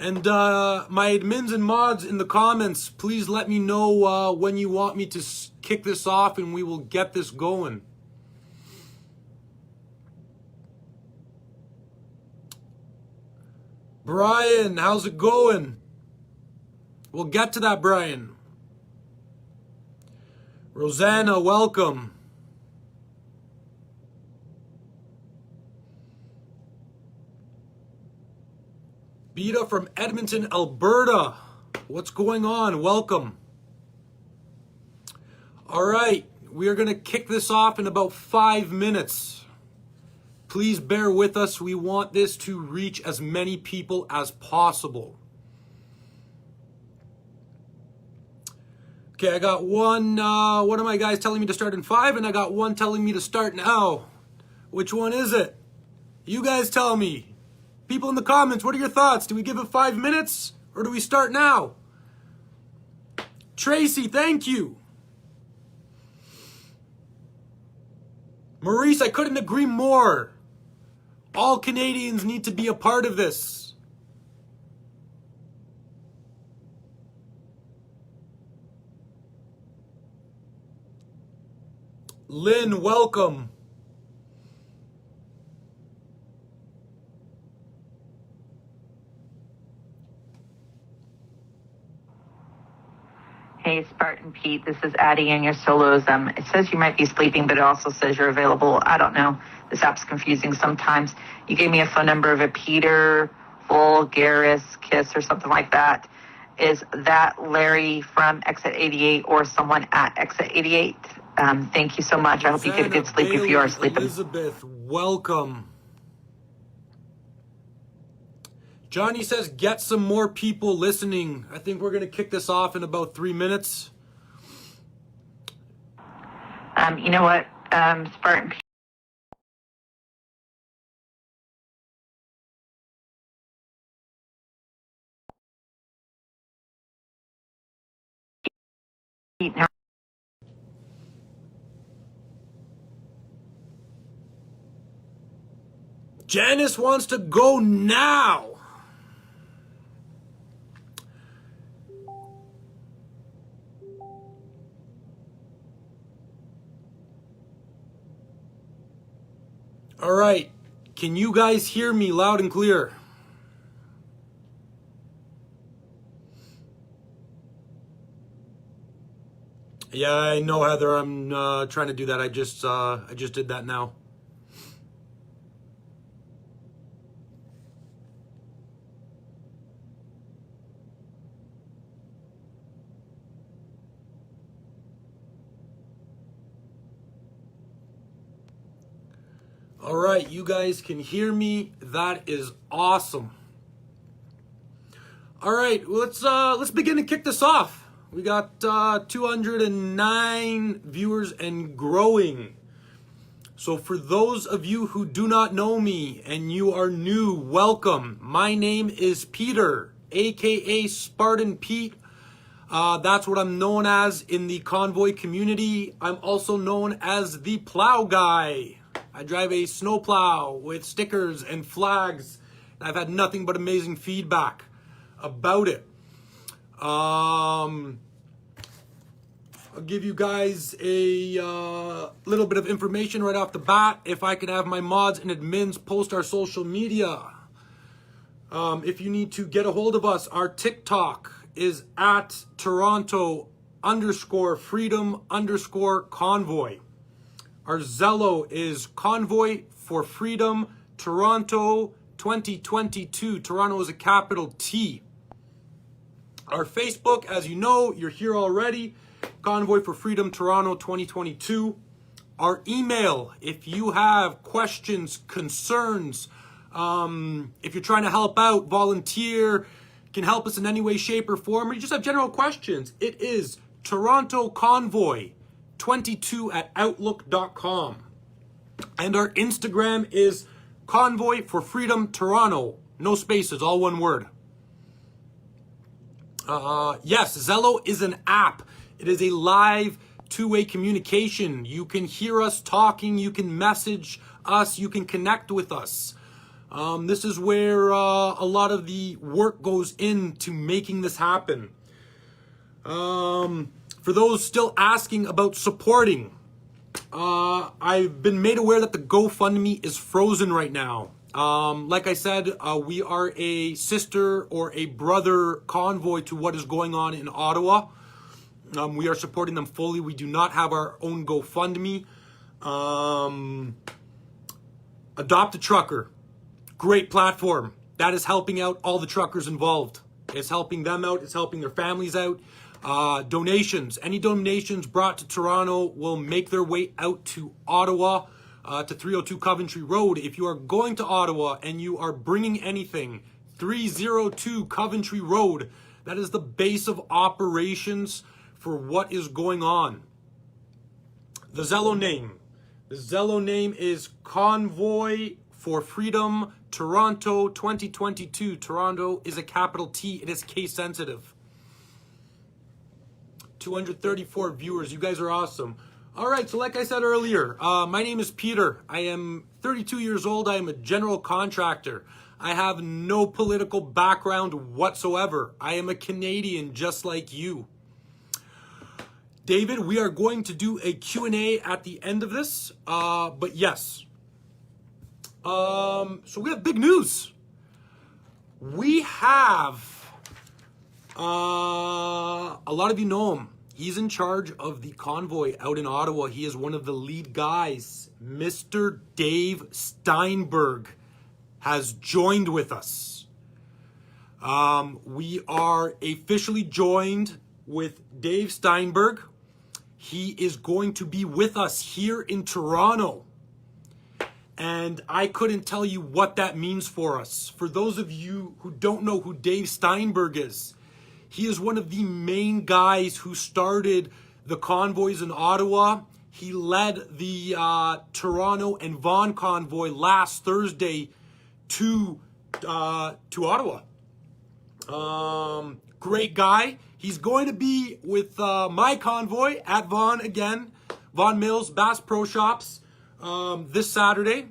And my admins and mods in the comments, please let me know when you want me to kick this off and we will get this going. Brian, how's it going? We'll get to that, Brian. Rosanna, welcome. Beta from Edmonton, Alberta. What's going on? Welcome. All right, we are going to kick this off in about 5 minutes. Please bear with us. We want this to reach as many people as possible. Okay, I got one of my guys telling me to start in 5, and I got one telling me to start now. Which one is it? You guys tell me. People in the comments, what are your thoughts? Do we give it 5 minutes, or do we start now? Tracy, thank you. Maurice, I couldn't agree more. All Canadians need to be a part of this. Lynn, welcome. Hey, Spartan Pete, this is Addie and your solos. It says you might be sleeping, but it also says you're available. I don't know. This app's confusing sometimes. You gave me a phone number of a Peter Vulgaris Kiss or something like that. Is that Larry from Exit 88 or someone at Exit 88? Thank you so much. I hope you get a good sleep if you are sleeping. Elizabeth, welcome. Johnny says, get some more people listening. I think we're going to kick this off in about 3 minutes. You know what, Spartan Pete, Janice wants to go now. All right. Can you guys hear me loud and clear? Yeah, I know, Heather. I'm trying to do that. I just did that now. All right, you guys can hear me. That is awesome. All right, let's begin to kick this off. We got 209 viewers and growing. So for those of you who do not know me and you are new, welcome. My name is Peter, aka Spartan Pete. That's what I'm known as in the Convoy community. I'm also known as the Plow Guy. I drive a snowplow with stickers and flags. I've had nothing but amazing feedback about it. I'll give you guys a little bit of information right off the bat. If I could have my mods and admins post our social media. If you need to get a hold of us, our TikTok is at Toronto_freedom_convoy. Our Zello is Convoy for Freedom Toronto 2022. Toronto is a capital T. Our Facebook, as you know, you're here already, Convoy for Freedom Toronto 2022. Our email, if you have questions, concerns, if you're trying to help out, volunteer, can help us in any way, shape, or form, or you just have general questions, it is torontoconvoy22@outlook.com. And our Instagram is Convoy for Freedom Toronto. No spaces, all one word. Yes, Zello is an app. It is a live two-way communication. You can hear us talking, you can message us, you can connect with us. This is where a lot of the work goes into making this happen. For those still asking about supporting, I've been made aware that the GoFundMe is frozen right now. Like I said, we are a sister or a brother convoy to what is going on in Ottawa. We are supporting them fully. We do not have our own GoFundMe. Adopt a Trucker. Great platform. That is helping out all the truckers involved. It's helping them out. It's helping their families out. Donations. Any donations brought to Toronto will make their way out to Ottawa, to 302 Coventry Road. If you are going to Ottawa and you are bringing anything, 302 Coventry Road, that is the base of operations for what is going on. The Zello name. The Zello name is Convoy for Freedom Toronto 2022. Toronto is a capital T. It is case sensitive. 234 viewers. You guys are awesome. All right, so like I said earlier, my name is Peter. I am 32 years old. I am a general contractor. I have no political background whatsoever. I am a Canadian just like you. David, we are going to do a Q&A at the end of this, but yes. So we have big news. We have, a lot of you know him. He's in charge of the convoy out in Ottawa. He is one of the lead guys. Mr. Dave Steinberg has joined with us. We are officially joined with Dave Steinberg. He is going to be with us here in Toronto. And I couldn't tell you what that means for us. For those of you who don't know who Dave Steinberg is, he is one of the main guys who started the convoys in Ottawa. He led the Toronto and Vaughan convoy last Thursday to Ottawa. Great guy. He's going to be with my convoy at Vaughan again, Vaughan Mills Bass Pro Shops, this Saturday.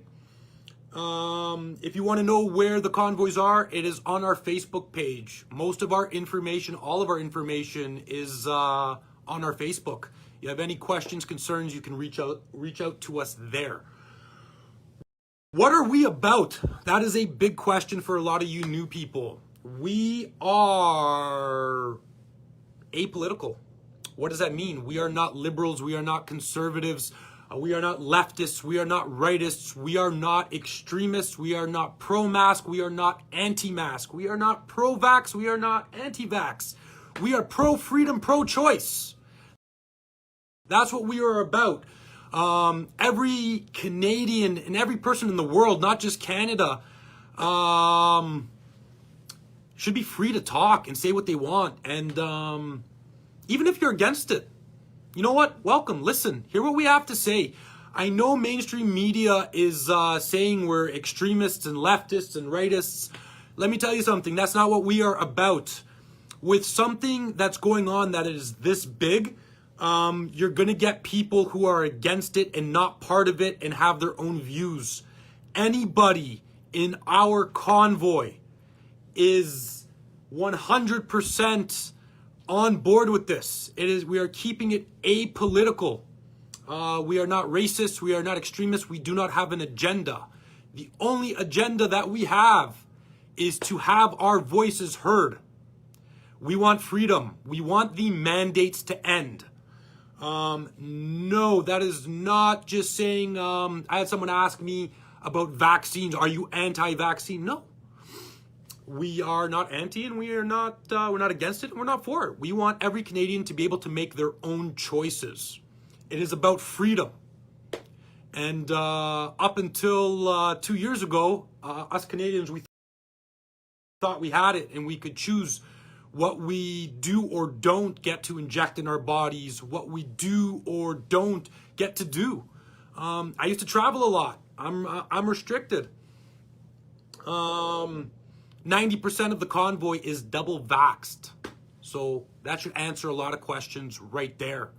If you want to know where the convoys are, it is on our Facebook page. Most of our information, all of our information is on our Facebook. You have any questions, concerns, you can reach out to us there. What are we about? That is a big question for a lot of you new people. We are apolitical. What does that mean? We are not liberals. We are not conservatives. We are not leftists. We are not rightists. We are not extremists. We are not pro-mask. We are not anti-mask. We are not pro-vax. We are not anti-vax. We are pro-freedom, pro-choice. That's what we are about. Every Canadian and every person in the world, not just Canada, should be free to talk and say what they want. And even if you're against it, you know what? Welcome. Listen, hear what we have to say. I know mainstream media is saying we're extremists and leftists and rightists. Let me tell you something. That's not what we are about. With something that's going on that is this big, you're going to get people who are against it and not part of it and have their own views. Anybody in our convoy is 100% on board with this. We are keeping it apolitical. We are not racist. We are not extremists. We do not have an agenda. The only agenda that we have is to have our voices heard. We want freedom. We want the mandates to end. No, that is not just saying, I had someone ask me about vaccines. Are you anti-vaccine? No. We are not anti and we're not against it and we're not for it. We want every Canadian to be able to make their own choices. It is about freedom. And up until 2 years ago, us Canadians, we thought we had it and we could choose what we do or don't get to inject in our bodies, what we do or don't get to do. I used to travel a lot. I'm restricted. 90% of the convoy is double vaxxed. So that should answer a lot of questions right there.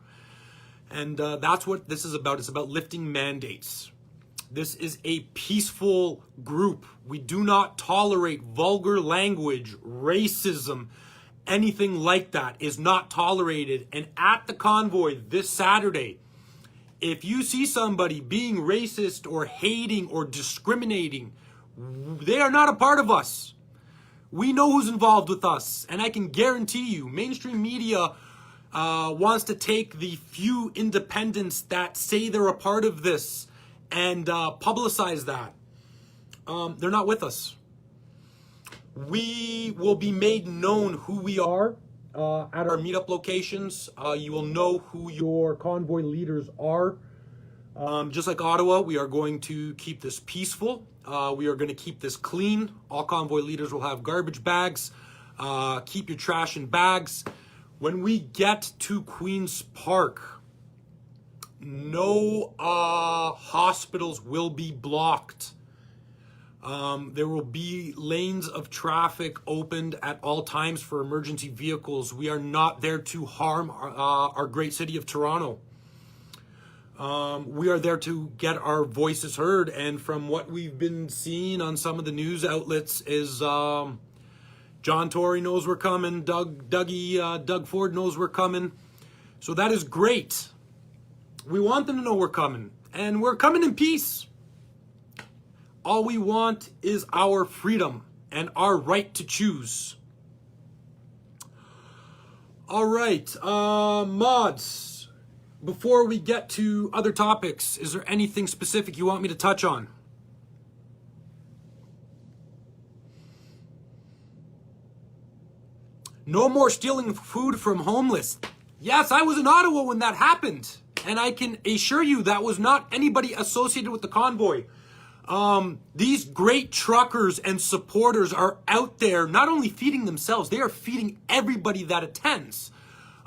And that's what this is about. It's about lifting mandates. This is a peaceful group. We do not tolerate vulgar language, racism, anything like that is not tolerated. And at the convoy this Saturday, if you see somebody being racist or hating or discriminating, they are not a part of us. We know who's involved with us, and I can guarantee you, mainstream media wants to take the few independents that say they're a part of this and publicize that. They're not with us. We will be made known who we are. at our meetup locations. You will know who your convoy leaders are. Just like Ottawa, we are going to keep this peaceful. We are going to keep this clean. All convoy leaders will have garbage bags. Keep your trash in bags. When we get to Queen's Park, no hospitals will be blocked. There will be lanes of traffic opened at all times for emergency vehicles. We are not there to harm our great city of Toronto. We are there to get our voices heard, and from what we've been seeing on some of the news outlets is John Tory knows we're coming, Doug Ford knows we're coming. So that is great. We want them to know we're coming, and we're coming in peace. All we want is our freedom and our right to choose. All right, mods, before we get to other topics, is there anything specific you want me to touch on? No more stealing food from homeless. Yes, I was in Ottawa when that happened, and I can assure you that was not anybody associated with the convoy. These great truckers and supporters are out there not only feeding themselves, they are feeding everybody that attends.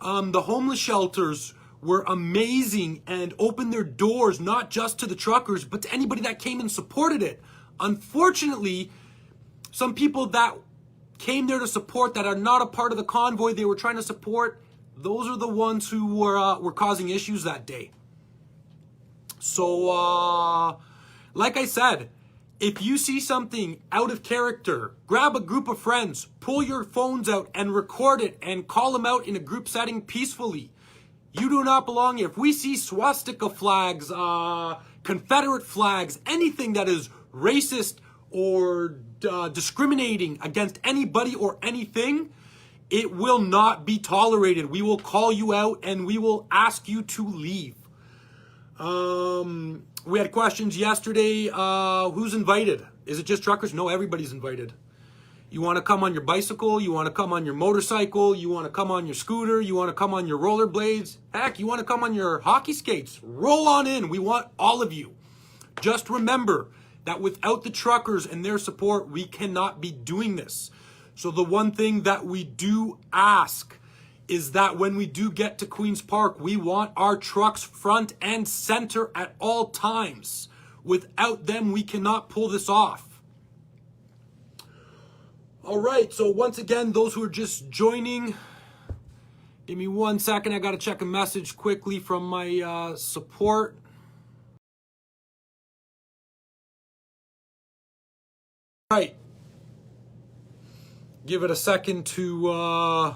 The homeless shelters were amazing and opened their doors not just to the truckers, but to anybody that came and supported it. Unfortunately, some people that came there to support that are not a part of the convoy they were trying to support, those are the ones who were causing issues that day. So, like I said, if you see something out of character, grab a group of friends, pull your phones out and record it and call them out in a group setting peacefully. You do not belong here. If we see swastika flags, Confederate flags, anything that is racist or discriminating against anybody or anything, it will not be tolerated. We will call you out and we will ask you to leave. We had questions yesterday. Who's invited? Is it just truckers? No, everybody's invited. You want to come on your bicycle? You want to come on your motorcycle? You want to come on your scooter? You want to come on your rollerblades? Heck, you want to come on your hockey skates? Roll on in. We want all of you. Just remember that without the truckers and their support, we cannot be doing this. So the one thing that we do ask is that when we do get to Queen's Park, we want our trucks front and center at all times. Without them, we cannot pull this off. All right, so once again, those who are just joining, give me 1 second. I got to check a message quickly from my support. All right. Give it a second to...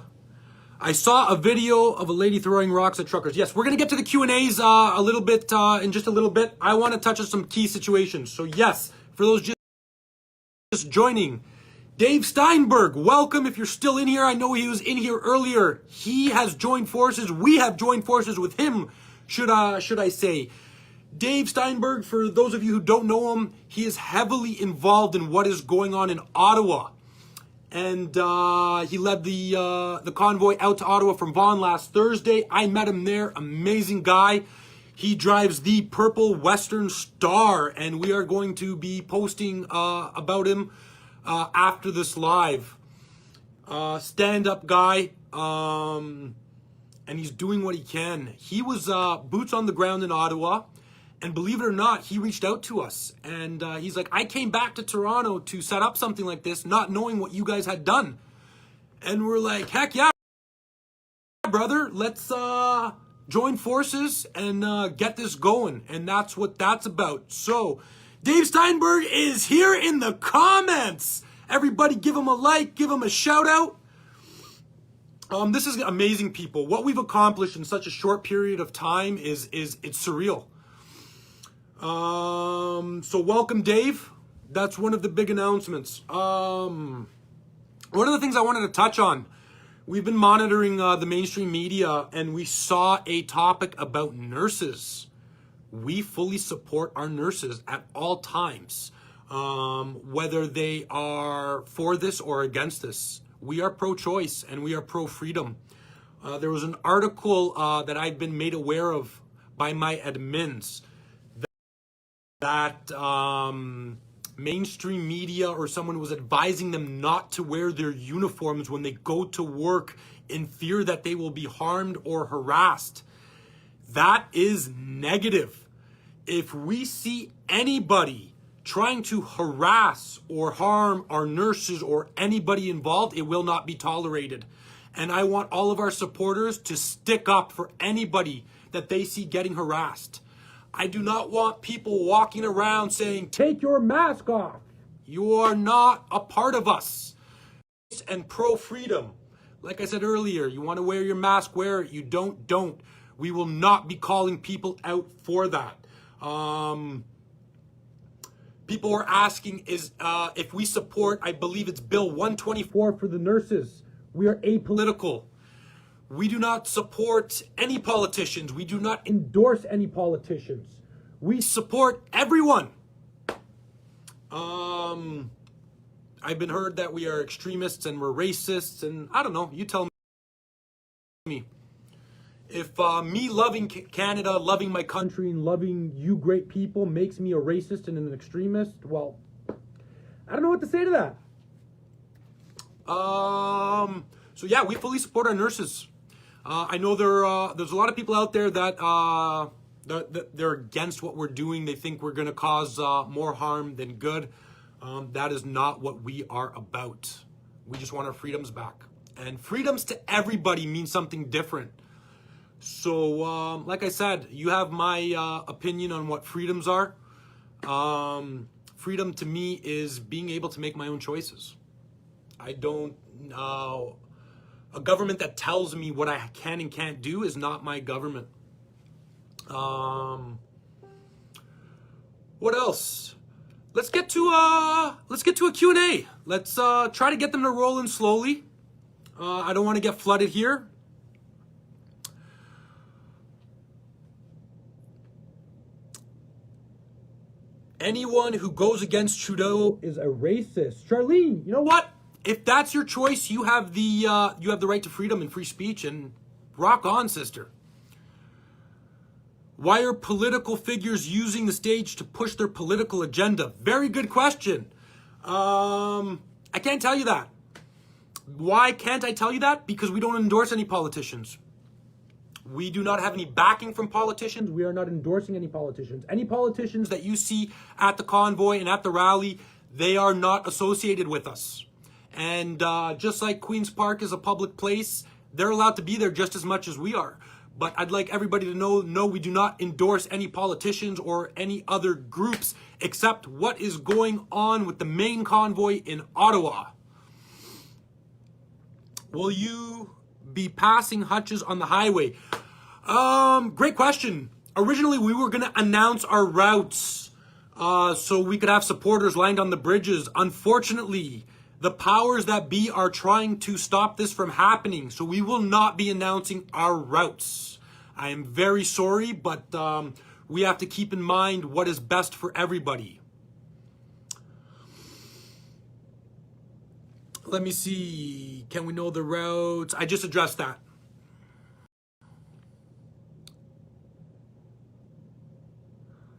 I saw a video of a lady throwing rocks at truckers. Yes, we're going to get to the Q&As a little bit in just a little bit. I want to touch on some key situations. So yes, for those just joining, Dave Steinberg, welcome. If you're still in here, I know he was in here earlier. He has joined forces. We have joined forces with him, should I say. Dave Steinberg, for those of you who don't know him, he is heavily involved in what is going on in Ottawa. And he led the convoy out to Ottawa from Vaughan last Thursday. I met him there. Amazing guy. He drives the Purple Western Star, and we are going to be posting about him after this live. Stand-up guy, and he's doing what he can. He was boots on the ground in Ottawa. And believe it or not, he reached out to us, and he's like, I came back to Toronto to set up something like this, not knowing what you guys had done. And we're like, heck yeah, brother, let's join forces and get this going. And that's what that's about. So Dave Steinberg is here in the comments. Everybody give him a like, give him a shout out. This is amazing, people. What we've accomplished in such a short period of time is it's surreal. So welcome, Dave. That's one of the big announcements. One of the things I wanted to touch on, we've been monitoring the mainstream media, and we saw a topic about nurses. We fully support our nurses at all times, whether they are for this or against this. We are pro-choice and we are pro-freedom. There was an article that I've been made aware of by my admins that mainstream media or someone was advising them not to wear their uniforms when they go to work in fear that they will be harmed or harassed. That is negative. If we see anybody trying to harass or harm our nurses or anybody involved, it will not be tolerated. And I want all of our supporters to stick up for anybody that they see getting harassed. I do not want people walking around saying, take your mask off. You are not a part of us. And pro-freedom. Like I said earlier, you want to wear your mask, wear it. You don't. We will not be calling people out for that. People are asking if we support, I believe it's Bill 124 for the nurses. We are apolitical. We do not support any politicians. We do not endorse any politicians. We support everyone. I've been heard that we are extremists and we're racists, and I don't know. You tell me. If me loving Canada, loving my country, and loving you great people makes me a racist and an extremist, well, I don't know what to say to that. So yeah, we fully support our nurses. I know there's a lot of people out there that they're against what we're doing. They think we're going to cause more harm than good. That is not what we are about. We just want our freedoms back. And freedoms to everybody means something different. So, like I said, you have my opinion on what freedoms are. Freedom to me is being able to make my own choices. I don't know. A government that tells me what I can and can't do is not my government. What else? Let's get to a Q&A. Let's try to get them to roll in slowly. I don't want to get flooded here. Anyone who goes against Trudeau is a racist. Charlene, you know what? If that's your choice, you have the right to freedom and free speech, and rock on, sister. Why are political figures using the stage to push their political agenda? Very good question. I can't tell you that. Why can't I tell you that? Because we don't endorse any politicians. We do not have any backing from politicians. We are not endorsing any politicians. Any politicians that you see at the convoy and at the rally, they are not associated with us. And just like Queen's Park is a public place, they're allowed to be there just as much as we are. But I'd like everybody to know, no, we do not endorse any politicians or any other groups except what is going on with the main convoy in Ottawa. Will you be passing hutches on the highway? Great question. Originally, we were going to announce our routes so we could have supporters lined on the bridges. Unfortunately, the powers that be are trying to stop this from happening, so we will not be announcing our routes. I am very sorry, but we have to keep in mind what is best for everybody. Let me see. Can we know the routes? I just addressed that.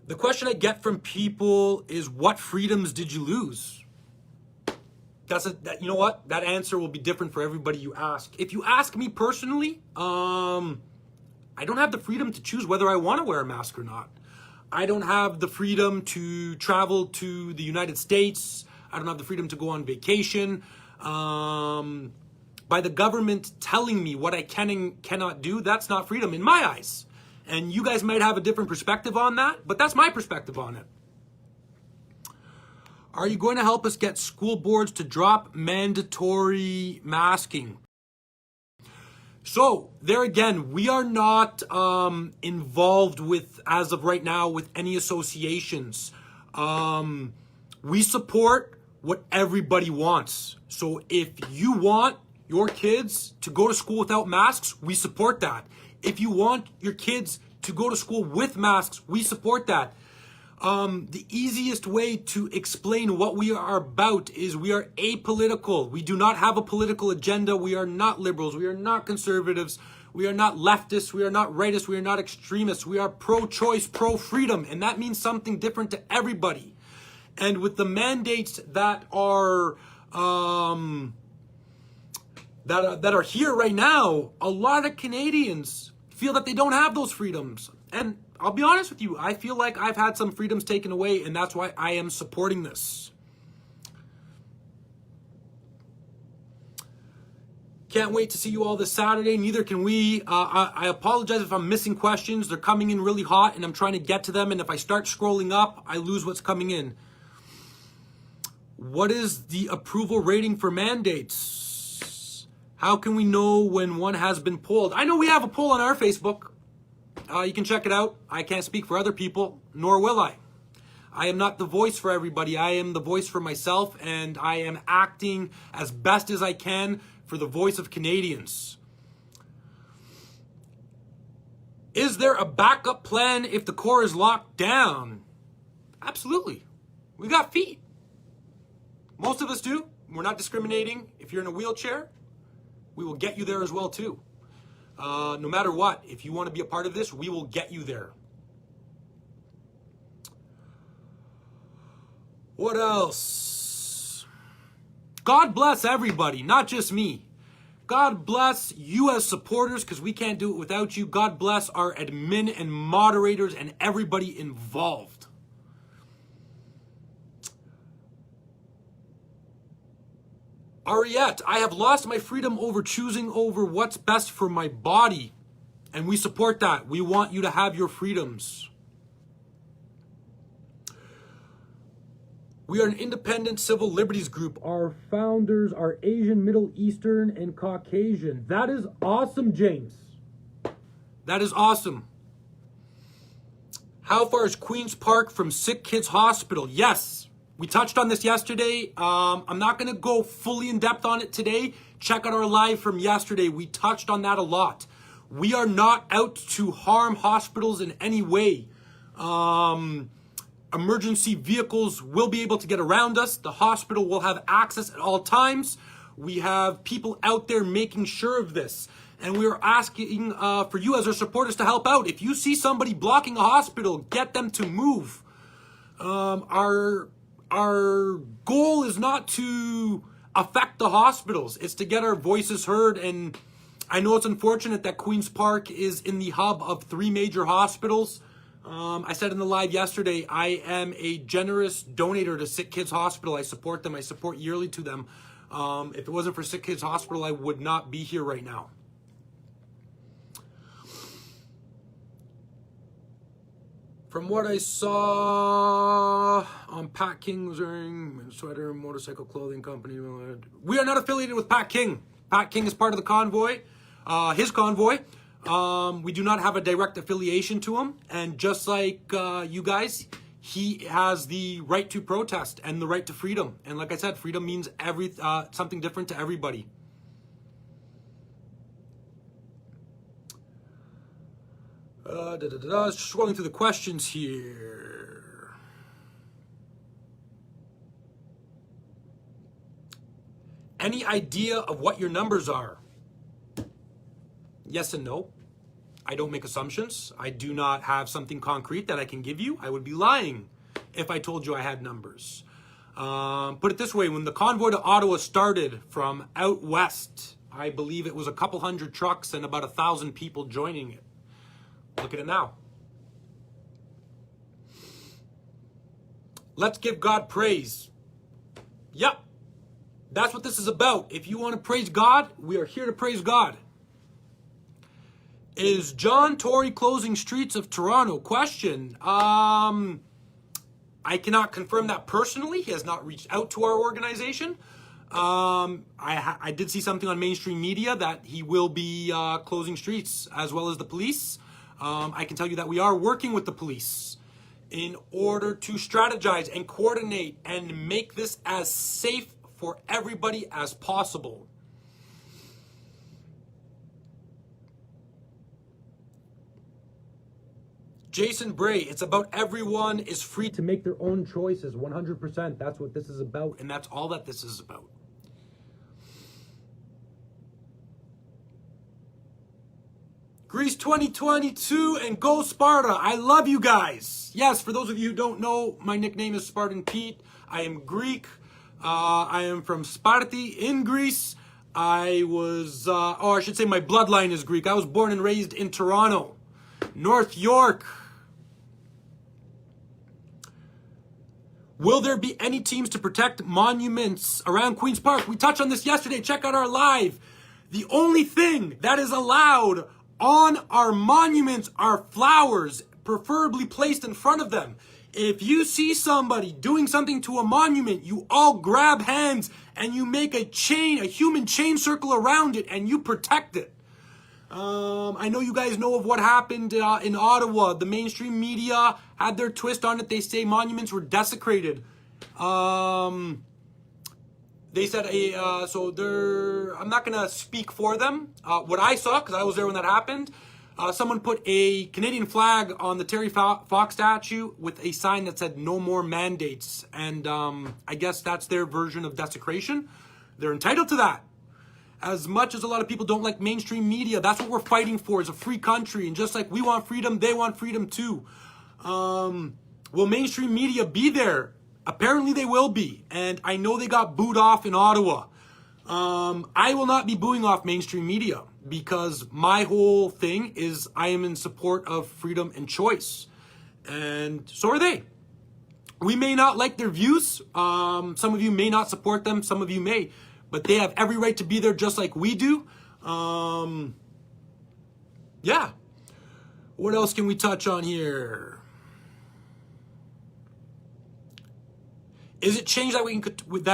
The question I get from people is, what freedoms did you lose? You know what? That answer will be different for everybody you ask. If you ask me personally, I don't have the freedom to choose whether I want to wear a mask or not. I don't have the freedom to travel to the United States. I don't have the freedom to go on vacation. By the government telling me what I can and cannot do, that's not freedom in my eyes. And you guys might have a different perspective on that, but that's my perspective on it. Are you going to help us get school boards to drop mandatory masking? So, there again, we are not involved with, as of right now, with any associations. We support what everybody wants. So if you want your kids to go to school without masks, we support that. If you want your kids to go to school with masks, we support that. The easiest way to explain what we are about is we are apolitical. We do not have a political agenda. We are not liberals. We are not conservatives. We are not leftists. We are not rightists. We are not extremists. We are pro-choice, pro-freedom, and that means something different to everybody. And with the mandates that are that are here right now, a lot of Canadians feel that they don't have those freedoms. And I'll be honest with you, I feel like I've had some freedoms taken away, and that's why I am supporting this. Can't wait to see you all this Saturday. Neither can we. I apologize if I'm missing questions. They're coming in really hot, and I'm trying to get to them. And if I start scrolling up, I lose what's coming in. What is the approval rating for mandates? How can we know when one has been pulled? I know we have a poll on our Facebook. You can check it out. I can't speak for other people, nor will I. I am not the voice for everybody. I am the voice for myself, and I am acting as best as I can for the voice of Canadians. Is there a backup plan if the core is locked down? Absolutely. We got feet. Most of us do. We're not discriminating. If you're in a wheelchair, we will get you there as well too. No matter what, if you want to be a part of this, we will get you there. What else? God bless everybody, not just me. God bless you as supporters, because we can't do it without you. God bless our admin and moderators and everybody involved. Ariette, I have lost my freedom over choosing over what's best for my body. And we support that. We want you to have your freedoms. We are an independent civil liberties group. Our founders are Asian, Middle Eastern, and Caucasian. That is awesome, James. That is awesome. How far is Queen's Park from Sick Kids Hospital? Yes, we touched on this yesterday. I'm not going to go fully in depth on it today. Check out our live from yesterday. We touched on that a lot. We are not out to harm hospitals in any way. Emergency vehicles will be able to get around us. The hospital will have access at all times. We have people out there making sure of this. And we are asking for you as our supporters to help out. If you see somebody blocking a hospital, get them to move. Our goal is not to affect the hospitals. It's to get our voices heard. And I know it's unfortunate that Queen's Park is in the hub of 3 major hospitals. I said in the live yesterday, I am a generous donator to Sick Kids Hospital. I support them. I support yearly to them. If it wasn't for Sick Kids Hospital, I would not be here right now. From what I saw on Pat King was wearing sweater, motorcycle clothing company. We are not affiliated with Pat King. Pat King is part of the Convoy, his Convoy. We do not have a direct affiliation to him. And just like you guys, he has the right to protest and the right to freedom. And like I said, freedom means something different to everybody. Just scrolling through the questions here. Any idea of what your numbers are? Yes and no. I don't make assumptions. I do not have something concrete that I can give you. I would be lying if I told you I had numbers. Put it this way, when the convoy to Ottawa started from out west, I believe it was a couple hundred trucks and about 1,000 people joining it. Look at it now. Let's give God praise. Yep. That's what this is about. If you want to praise God, we are here to praise God. Is John Tory closing streets of Toronto? Question. I cannot confirm that personally. He has not reached out to our organization. I did see something on mainstream media that he will be closing streets as well as the police. I can tell you that we are working with the police in order to strategize and coordinate and make this as safe for everybody as possible. Jason Bray, it's about everyone is free to make their own choices. 100%. That's what this is about, and that's all that this is about. Greece 2022 and go Sparta. I love you guys. Yes, for those of you who don't know, my nickname is Spartan Pete. I am Greek. I am from Sparti in Greece. I should say my bloodline is Greek. I was born and raised in Toronto, North York. Will there be any teams to protect monuments around Queen's Park? We touched on this yesterday. Check out our live. The only thing that is allowed on our monuments are flowers, preferably placed in front of them. If you see somebody doing something to a monument, you all grab hands and you make a human chain circle around it, and you protect it. I know you guys know of what happened in Ottawa. The mainstream media had their twist on it. They say monuments were desecrated. They said I'm not going to speak for them. What I saw, because I was there when that happened, someone put a Canadian flag on the Terry Fox statue with a sign that said no more mandates. And I guess that's their version of desecration. They're entitled to that. As much as a lot of people don't like mainstream media, that's what we're fighting for, is a free country. And just like we want freedom, they want freedom too. Will mainstream media be there? Apparently they will be. And I know they got booed off in Ottawa. I will not be booing off mainstream media, because my whole thing is I am in support of freedom and choice. And so are they. We may not like their views. Some of you may not support them. Some of you may. But they have every right to be there just like we do. Yeah. What else can we touch on here? Is it changed that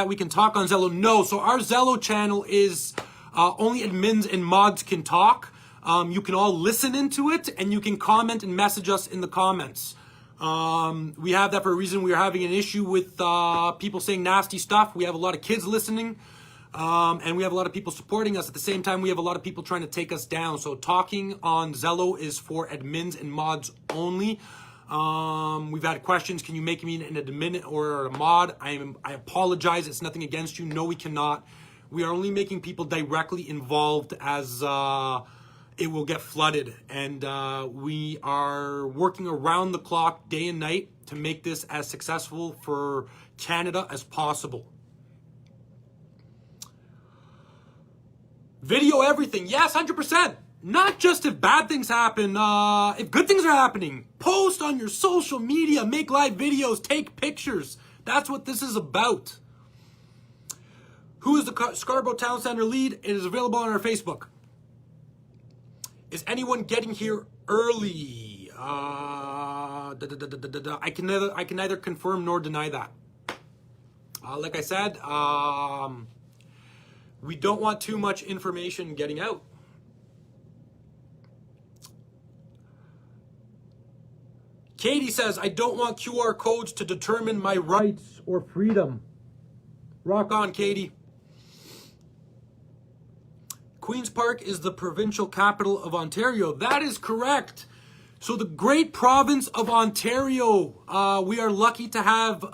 we can talk on Zello? No. So our Zello channel is only admins and mods can talk. You can all listen into it, and you can comment and message us in the comments. We have that for a reason. We are having an issue with people saying nasty stuff. We have a lot of kids listening. And we have a lot of people supporting us. At the same time, we have a lot of people trying to take us down. So talking on Zello is for admins and mods only. We've had questions. Can you make me an admin or a mod? I apologize. It's nothing against you. No, we cannot. We are only making people directly involved as it will get flooded. And we are working around the clock, day and night, to make this as successful for Canada as possible. Video everything. Yes, 100%. Not just if bad things happen, if good things are happening. Post on your social media, make live videos, take pictures. That's what this is about. Who is the Scarborough Town Center lead? It is available on our Facebook. Is anyone getting here early? I can neither confirm nor deny that. Like I said, we don't want too much information getting out. Katie says, I don't want QR codes to determine my rights or freedom. Rock on, Katie. Queen's Park is the provincial capital of Ontario. That is correct. So the great province of Ontario, we are lucky to have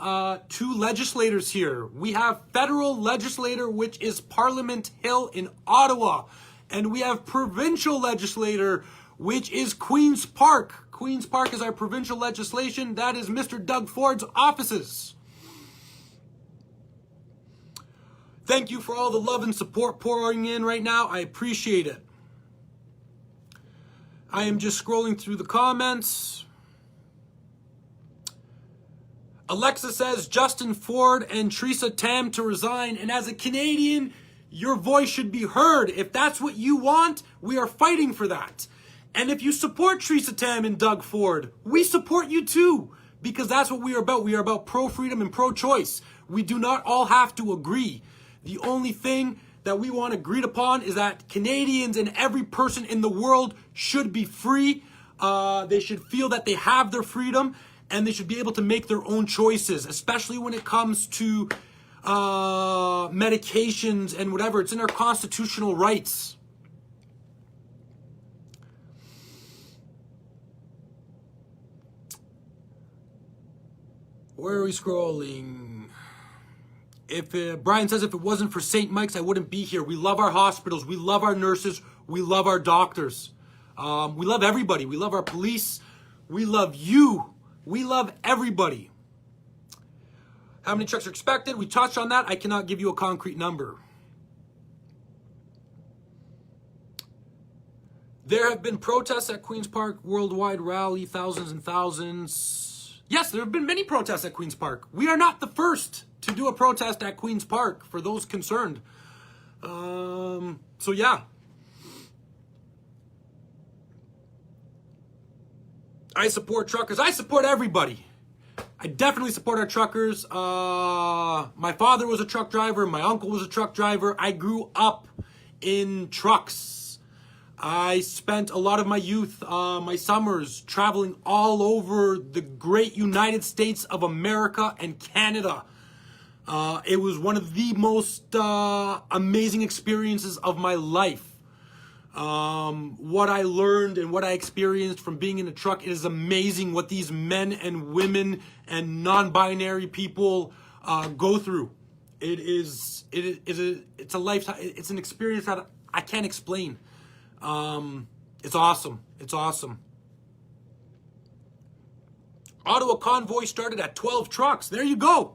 2 legislators here. We have federal legislator, which is Parliament Hill in Ottawa. And we have provincial legislator, which is Queen's Park. Queen's Park is our provincial legislation. That is Mr. Doug Ford's offices. Thank you for all the love and support pouring in right now. I appreciate it. I am just scrolling through the comments. Alexa says Justin Ford and Theresa Tam to resign. And as a Canadian, your voice should be heard. If that's what you want, we are fighting for that. And if you support Theresa Tam and Doug Ford, we support you too. Because that's what we are about. We are about pro-freedom and pro-choice. We do not all have to agree. The only thing that we want agreed upon is that Canadians and every person in the world should be free. They should feel that they have their freedom, and they should be able to make their own choices, especially when it comes to medications and whatever. It's in our constitutional rights. Where are we scrolling? If Brian says if it wasn't for St. Mike's, I wouldn't be here. We love our hospitals. We love our nurses. We love our doctors. We love everybody. We love our police. We love you. We love everybody. How many trucks are expected? We touched on that. I cannot give you a concrete number. There have been protests at Queen's Park, worldwide rally, thousands and thousands. Yes, there have been many protests at Queen's Park. We are not the first to do a protest at Queen's Park, for those concerned. So yeah. I support truckers. I support everybody. I definitely support our truckers. My father was a truck driver. My uncle was a truck driver. I grew up in trucks. I spent a lot of my youth, my summers, traveling all over the great United States of America and Canada. It was one of the most amazing experiences of my life. What I learned and what I experienced from being in a truck, it is amazing what these men and women and non-binary people go through. It's a lifetime. It's an experience that I can't explain. It's awesome. It's awesome. Ottawa Convoy started at 12 trucks. There you go.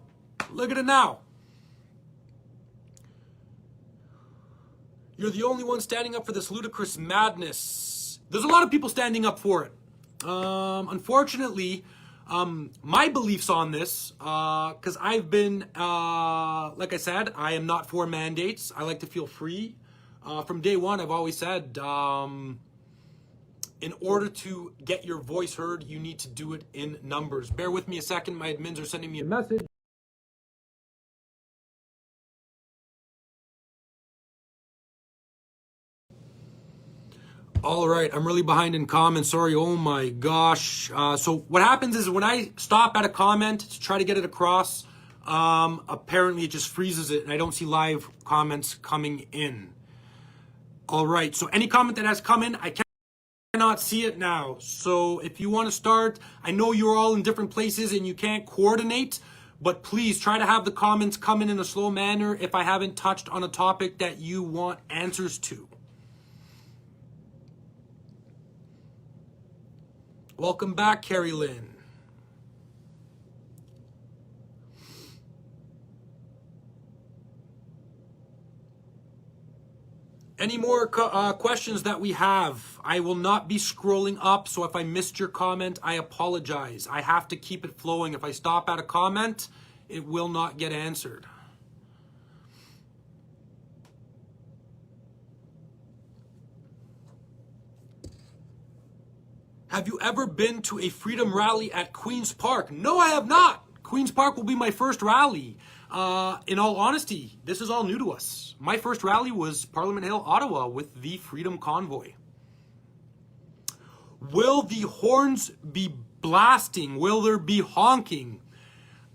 Look at it now. You're the only one standing up for this ludicrous madness. There's a lot of people standing up for it. Unfortunately, my beliefs on this, because I've been, like I said, I am not for mandates. I like to feel free. From day one, I've always said, in order to get your voice heard, you need to do it in numbers. Bear with me a second. My admins are sending me a message. All right, I'm really behind in comments. Sorry, oh my gosh. So what happens is when I stop at a comment to try to get it across, apparently it just freezes it and I don't see live comments coming in. All right, so any comment that has come in, I cannot see it now. So if you want to start, I know you're all in different places and you can't coordinate, but please try to have the comments come in a slow manner if I haven't touched on a topic that you want answers to. Welcome back, Carrie Lynn. Any more questions that we have? I will not be scrolling up, so if I missed your comment, I apologize. I have to keep it flowing. If I stop at a comment, it will not get answered. Have you ever been to a freedom rally at Queen's Park? No, I have not. Queen's Park will be my first rally. In all honesty, this is all new to us. My first rally was Parliament Hill, Ottawa with the Freedom Convoy. Will the horns be blasting? Will there be honking?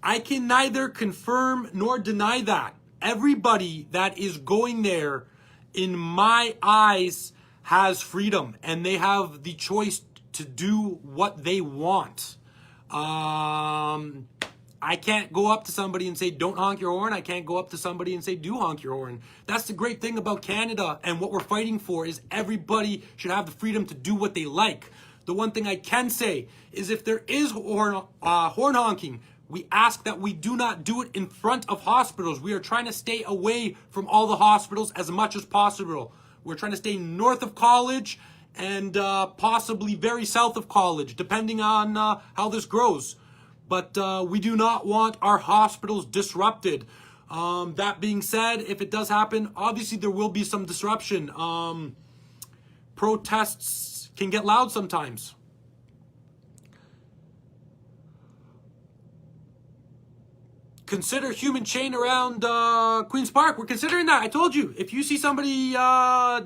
I can neither confirm nor deny that. Everybody that is going there, in my eyes, has freedom and they have the choice to do what they want. I can't go up to somebody and say, don't honk your horn. I can't go up to somebody and say, do honk your horn. That's the great thing about Canada and what we're fighting for is everybody should have the freedom to do what they like. The one thing I can say is if there is horn honking, we ask that we do not do it in front of hospitals. We are trying to stay away from all the hospitals as much as possible. We're trying to stay north of College and possibly very south of College, depending on how this grows. But we do not want our hospitals disrupted. That being said, if it does happen, obviously there will be some disruption. Protests can get loud sometimes. Consider human chain around Queen's Park. We're considering that. I told you, if you see somebody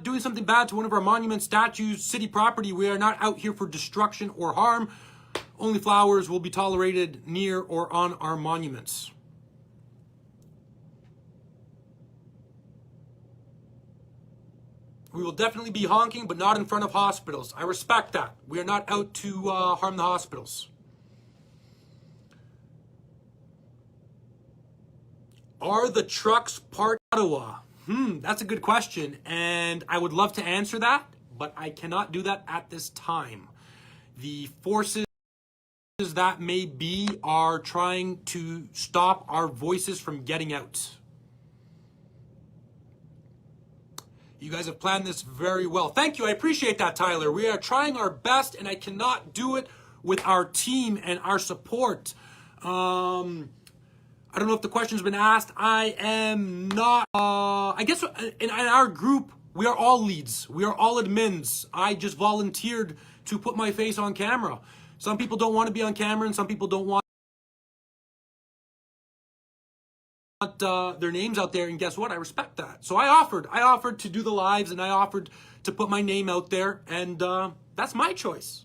doing something bad to one of our monuments, statues, city property, we are not out here for destruction or harm. Only flowers will be tolerated near or on our monuments. We will definitely be honking, but not in front of hospitals. I respect that. We are not out to harm the hospitals. Are the trucks parked in Ottawa? That's a good question, and I would love to answer that, but I cannot do that at this time. The forces that may be are trying to stop our voices from getting out. You guys have planned this very well. Thank you. I appreciate that, Tyler. We are trying our best, and I cannot do it with our team and our support. I don't know if the question's been asked. I am not, I guess in our group, we are all leads. We are all admins. I just volunteered to put my face on camera. Some people don't want to be on camera, and some people don't want their names out there, and guess what? I respect that. So I offered to do the lives, and I offered to put my name out there, and that's my choice.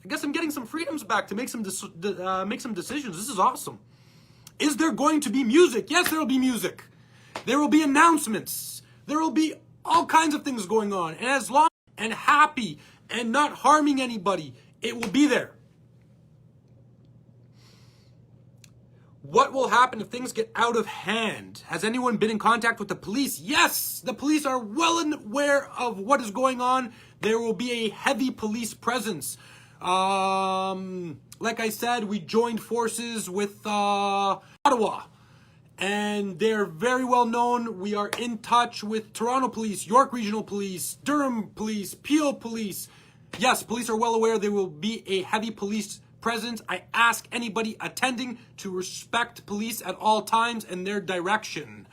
I guess I'm getting some freedoms back to make some decisions. This is awesome. Is there going to be music? Yes, there will be music. There will be announcements. There will be all kinds of things going on. And as long and happy and not harming anybody, it will be there. What will happen if things get out of hand? Has anyone been in contact with the police? Yes, the police are well aware of what is going on. There will be a heavy police presence. Like I said, we joined forces with Ottawa, and they're very well known. We are in touch with Toronto Police, York Regional Police, Durham Police, Peel Police. Yes, police are well aware there will be a heavy police presence. I ask anybody attending to respect police at all times and their direction.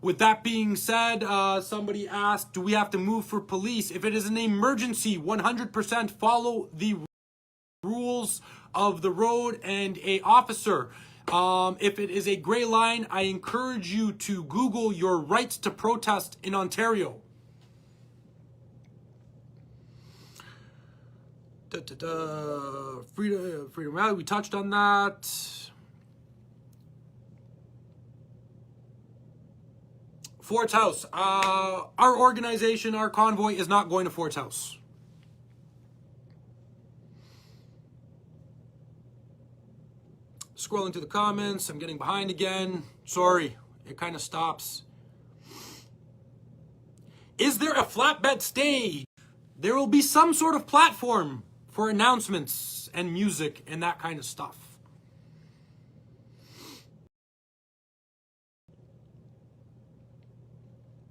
With that being said, somebody asked, do we have to move for police? If it is an emergency, 100% follow the rules of the road and a officer. If it is a gray line, I encourage you to Google your rights to protest in Ontario. Freedom Rally, we touched on that. Ford's House. Our organization, our convoy is not going to Ford's House. Scrolling through the comments, I'm getting behind again. Sorry, it kind of stops. Is there a flatbed stage? There will be some sort of platform for announcements and music and that kind of stuff.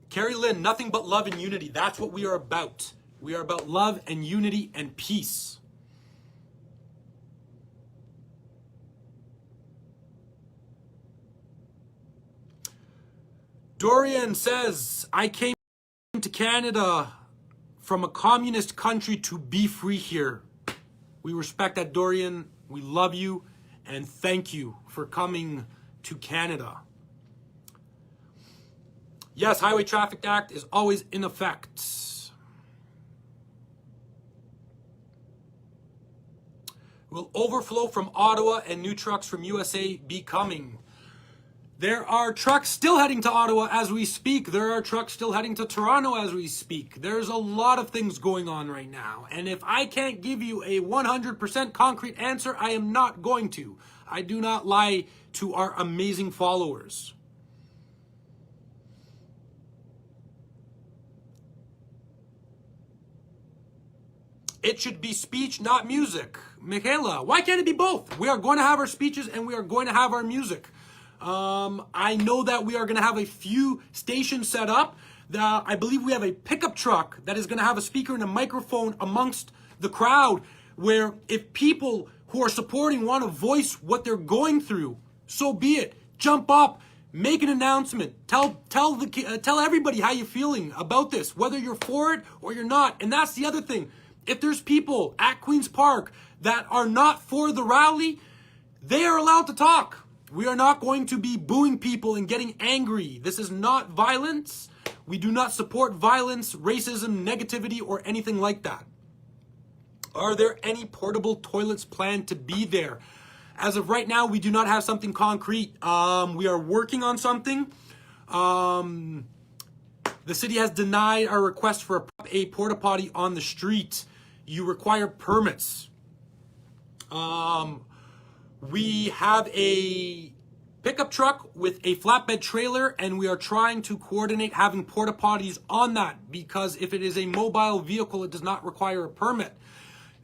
Carrie Lynn, nothing but love and unity. That's what we are about. We are about love and unity and peace. Dorian says, I came to Canada from a communist country to be free here. We respect that, Dorian. We love you, and thank you for coming to Canada. Yes, Highway Traffic Act is always in effect. Will overflow from Ottawa and new trucks from USA be coming? There are trucks still heading to Ottawa as we speak. There are trucks still heading to Toronto as we speak. There's a lot of things going on right now. And if I can't give you a 100% concrete answer, I am not going to. I do not lie to our amazing followers. It should be speech, not music. Michaela, why can't it be both? We are going to have our speeches and we are going to have our music. I know that we are going to have a few stations set up. I believe we have a pickup truck that is going to have a speaker and a microphone amongst the crowd, where if people who are supporting want to voice what they're going through, so be it. Jump up, make an announcement, tell everybody how you're feeling about this, whether you're for it or you're not. And that's the other thing. If there's people at Queen's Park that are not for the rally, they are allowed to talk. We are not going to be booing people and getting angry. This is not violence. We do not support violence, racism, negativity, or anything like that. Are there any portable toilets planned to be there? As of right now, we do not have something concrete. We are working on something. The city has denied our request for a porta potty on the street. You require permits. We have a pickup truck with a flatbed trailer, and we are trying to coordinate having porta potties on that, because if it is a mobile vehicle, it does not require a permit.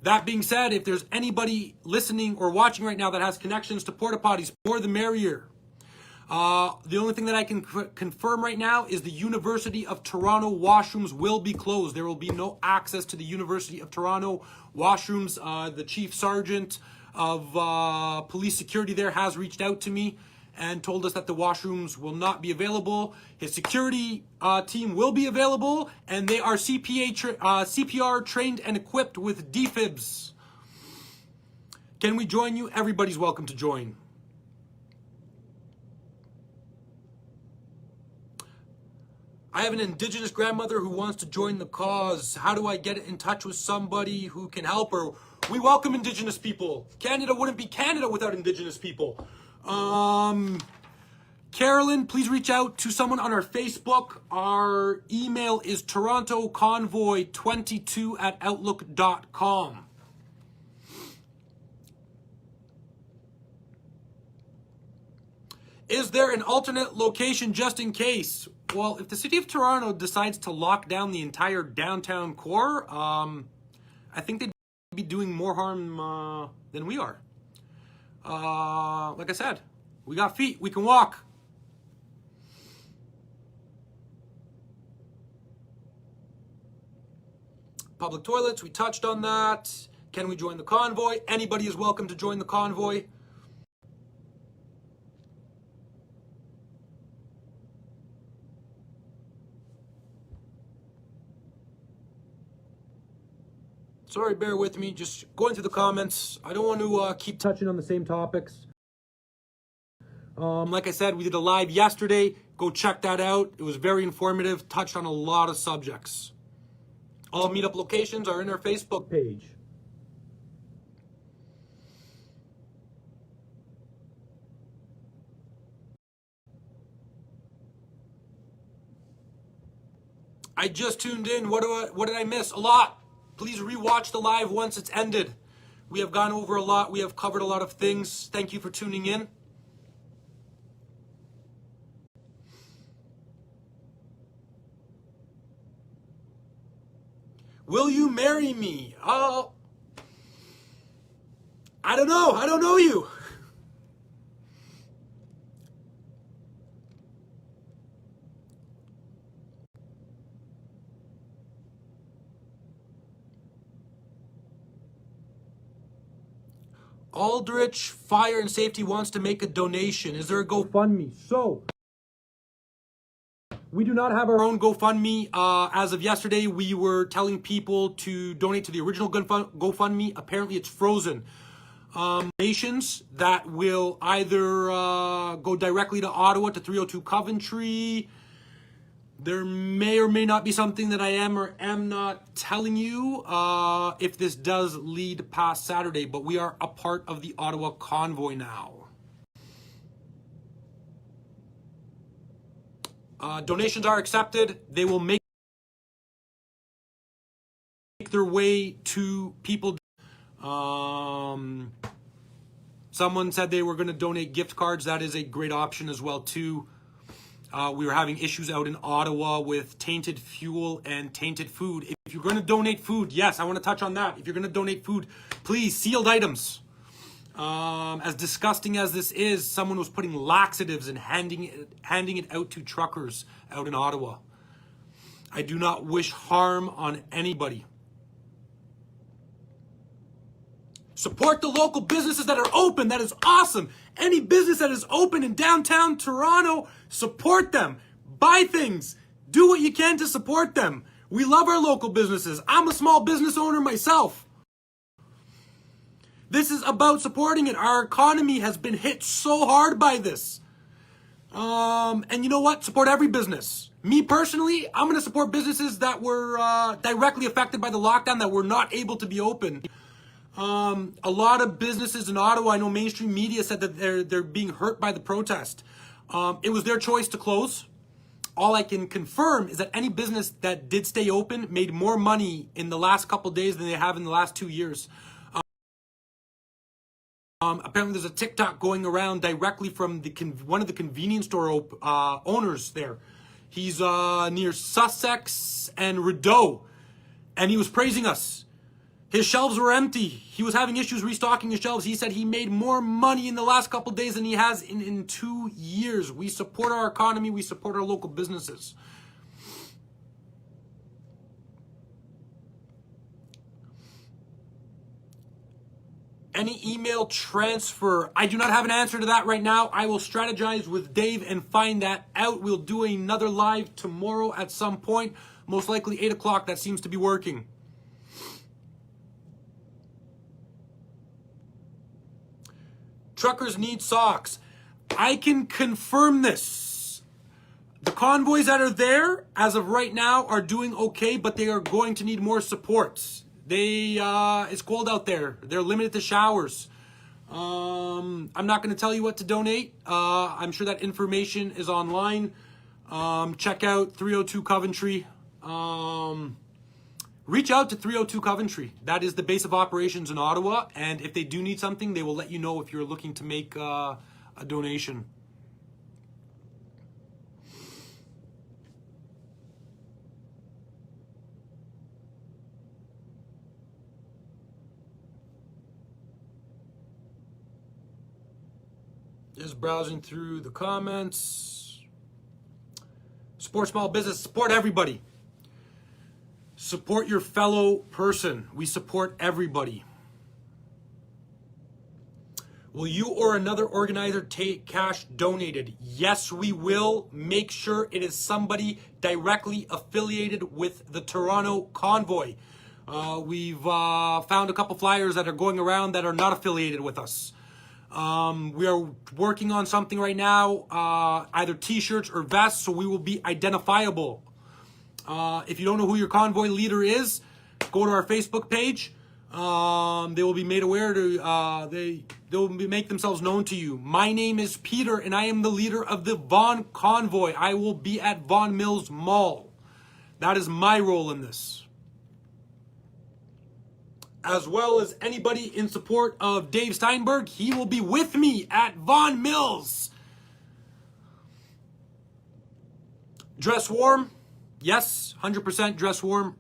That being said, if there's anybody listening or watching right now that has connections to porta potties, more the merrier. The only thing that I can confirm right now is the University of Toronto washrooms will be closed. There will be no access to the University of Toronto washrooms. The Chief Sergeant of Police Security there has reached out to me and told us that the washrooms will not be available. His security team will be available, and they are CPR trained and equipped with defibs. Can we join you? Everybody's welcome to join. I have an Indigenous grandmother who wants to join the cause. How do I get in touch with somebody who can help her? We welcome Indigenous people. Canada wouldn't be Canada without Indigenous people. Carolyn, please reach out to someone on our Facebook. Our email is torontoconvoy22@outlook.com. Is there an alternate location just in case? Well, if the City of Toronto decides to lock down the entire downtown core, I think they'd be doing more harm than we are. Like I said, we got feet, we can walk. Public toilets, we touched on that. Can we join the convoy? Anybody is welcome to join the convoy. Sorry, bear with me, just going through the comments. I don't want to keep touching on the same topics. Like I said, we did a live yesterday. Go check that out. It was very informative, touched on a lot of subjects. All meetup locations are in our Facebook page. I just tuned in. What did I miss? A lot. Please rewatch the live once it's ended. We have gone over a lot. We have covered a lot of things. Thank you for tuning in. Will you marry me? Oh, I don't know. I don't know you. Aldrich Fire and Safety wants to make a donation. Is there a GoFundMe? So, we do not have our own GoFundMe. As of yesterday, we were telling people to donate to the original GoFundMe. Apparently, it's frozen. Donations that will either go directly to Ottawa to 302 Coventry. There may or may not be something that I am or am not telling you if this does lead past Saturday, but we are a part of the Ottawa Convoy now. Donations are accepted. They will make their way to people. Someone said they were going to donate gift cards. That is a great option as well too. We were having issues out in Ottawa with tainted fuel and tainted food. If you're going to donate food, yes, I want to touch on that. If you're going to donate food, please, sealed items. As disgusting as this is, someone was putting laxatives and handing it out to truckers out in Ottawa. I do not wish harm on anybody. Support the local businesses that are open. That is awesome. Any business that is open in downtown Toronto, support them. Buy things. Do what you can to support them. We love our local businesses. I'm a small business owner myself. This is about supporting it. Our economy has been hit so hard by this. And you know what? Support every business. Me personally, I'm going to support businesses that were directly affected by the lockdown, that were not able to be open. A lot of businesses in Ottawa, I know mainstream media said that they're being hurt by the protest. It was their choice to close. All I can confirm is that any business that did stay open made more money in the last couple of days than they have in the last 2 years. Apparently there's a TikTok going around directly from one of the convenience store owners there. He's near Sussex and Rideau, and he was praising us. His shelves were empty. He was having issues restocking his shelves. He said he made more money in the last couple of days than he has in 2 years. We support our economy. We support our local businesses. Any email transfer? I do not have an answer to that right now. I will strategize with Dave and find that out. We'll do another live tomorrow at some point. Most likely 8 o'clock. That seems to be working. Truckers need socks. I can confirm this. The convoys that are there, as of right now, are doing okay, but they are going to need more support. It's cold out there. They're limited to showers. I'm not going to tell you what to donate. I'm sure that information is online. Check out 302 Coventry. Reach out to 302 Coventry. That is the base of operations in Ottawa. And if they do need something, they will let you know if you're looking to make a donation. Just browsing through the comments. Support small business. Support everybody. Support your fellow person. We support everybody. Will you or another organizer take cash donated? Yes, we will. Make sure it is somebody directly affiliated with the Toronto Convoy. We've found a couple flyers that are going around that are not affiliated with us. We are working on something right now, either t-shirts or vests, so we will be identifiable. If you don't know who your convoy leader is, go to our Facebook page. They will be made aware to, they will make themselves known to you. My name is Peter, and I am the leader of the Vaughan Convoy. I will be at Vaughan Mills Mall. That is my role in this. As well as anybody in support of Dave Steinberg, he will be with me at Vaughan Mills. Dress warm. Yes, 100% dress warm.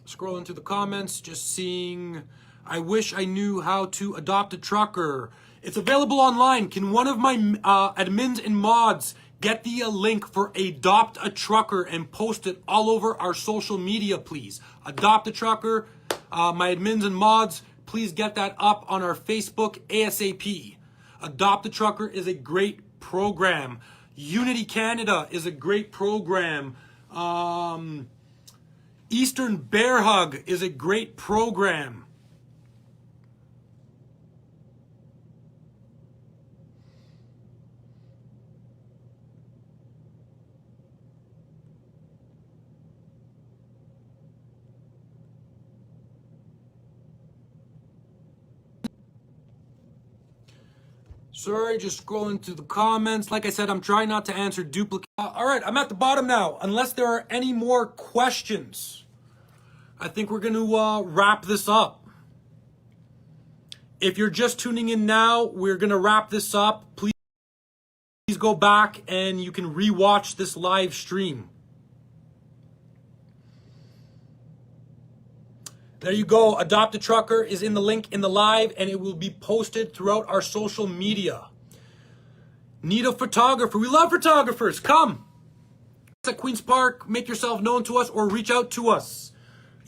Scrolling through the comments, just seeing, I wish I knew how to adopt a trucker. It's available online. Can one of my admins and mods get the link for Adopt a Trucker and post it all over our social media, please? Adopt a Trucker. My admins and mods, please get that up on our Facebook ASAP. Adopt a Trucker is a great program. Unity Canada is a great program. Eastern Bear Hug is a great program. Sorry, just scrolling through the comments. Like I said, I'm trying not to answer duplicate. All right, I'm at the bottom now. Unless there are any more questions, I think we're going to wrap this up. If you're just tuning in now, we're going to wrap this up. Please go back and you can rewatch this live stream. There you go. Adopt a Trucker is in the link in the live, and it will be posted throughout our social media. Need a photographer. We love photographers. Come. At Queen's Park, make yourself known to us or reach out to us.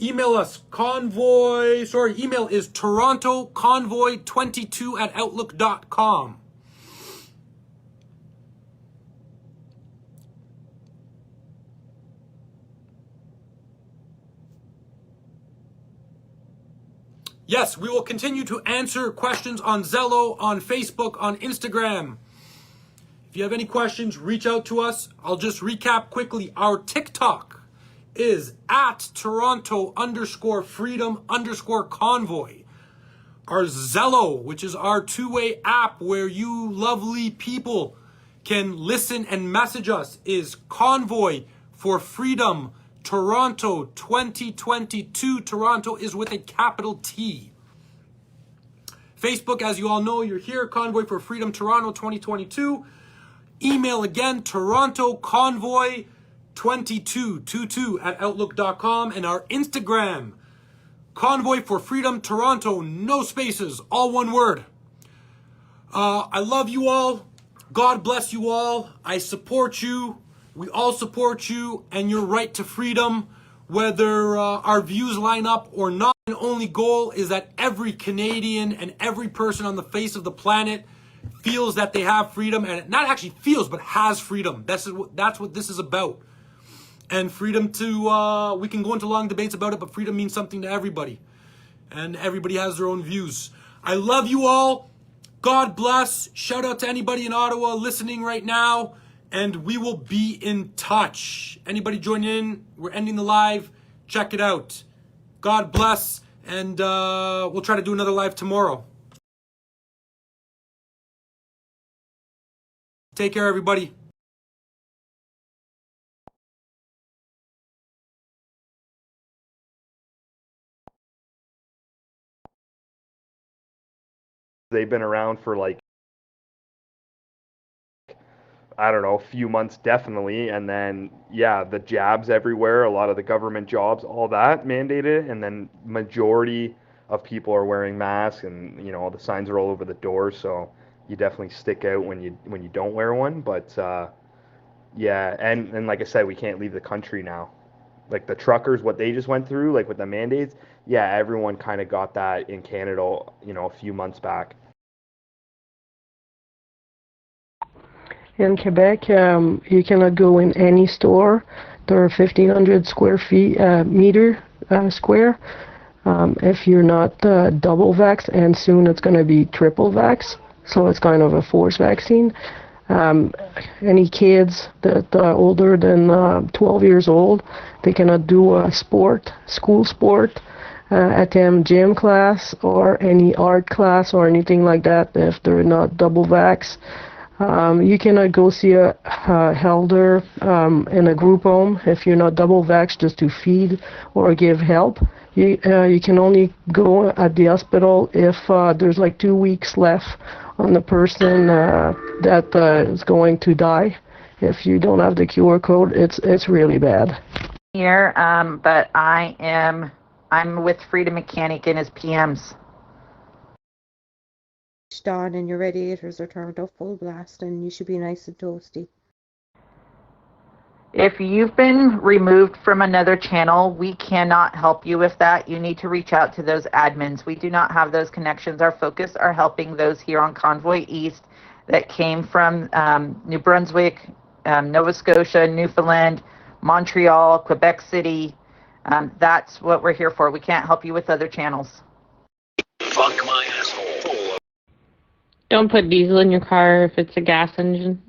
Email us. Email is torontoconvoy22@outlook.com. Yes, we will continue to answer questions on Zello, on Facebook, on Instagram. If you have any questions, reach out to us. I'll just recap quickly. Our TikTok is at Toronto_freedom_convoy. Our Zello, which is our two-way app where you lovely people can listen and message us, is Convoy for Freedom Toronto 2022. Toronto is with a capital T. Facebook, as you all know, you're here, Convoy for Freedom Toronto 2022. Email again, Toronto Convoy 2222 at outlook.com. And our Instagram, Convoy for Freedom Toronto, no spaces, all one word. I love you all. God bless you all. I support you. We all support you and your right to freedom, whether our views line up or not. The only goal is that every Canadian and every person on the face of the planet feels that they have freedom, and not actually feels, but has freedom. That's what this is about. And freedom to, we can go into long debates about it, but freedom means something to everybody. And everybody has their own views. I love you all. God bless. Shout out to anybody in Ottawa listening right now. And we will be in touch. Anybody join in? We're ending the live. Check it out. God bless. And we'll try to do another live tomorrow. Take care, everybody. They've been around for like, I don't know, a few months definitely. And then, yeah, the jabs everywhere, a lot of the government jobs, all that mandated. And then majority of people are wearing masks, and, you know, the signs are all over the doors. So you definitely stick out when you don't wear one. But yeah, and like I said, we can't leave the country now. Like the truckers, what they just went through, like with the mandates, yeah, everyone kind of got that in Canada, you know, a few months back. In Quebec, you cannot go in any store. There are 1,500 square feet, square. If you're not double vax, and soon it's going to be triple vax, so it's kind of a forced vaccine. Any kids that are older than 12 years old, they cannot do a sport, school sport, attend gym class or any art class or anything like that if they're not double vax. You cannot go see a elder in a group home if you're not double vaxxed, just to feed or give help. You can only go at the hospital if there's like 2 weeks left on the person that is going to die. If you don't have the QR code, it's really bad. Here, but I'm with Freedom Mechanic in his PMs. On and your radiators are turned off full blast, and you should be nice and toasty. If you've been removed from another channel, we cannot help you with that. You need to reach out to those admins. We do not have those connections. Our focus are helping those here on Convoy East that came from New Brunswick, Nova Scotia, Newfoundland, Montreal, Quebec City. That's what we're here for. We can't help you with other channels. Fuck my asshole. Don't put diesel in your car if it's a gas engine.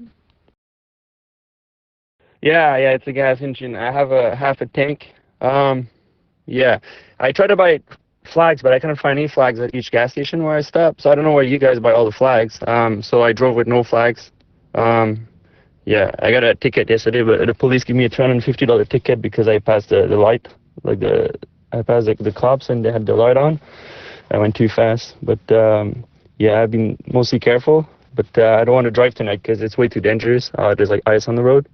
Yeah, it's a gas engine. I have a half a tank. Yeah, I tried to buy flags, but I couldn't find any flags at each gas station where I stopped. So I don't know where you guys buy all the flags. So I drove with no flags. Yeah, I got a ticket yesterday, but the police gave me a $250 ticket because I passed the light. I passed the cops and they had the light on. I went too fast, but yeah, I've been mostly careful. But I don't want to drive tonight because it's way too dangerous. There's like ice on the road.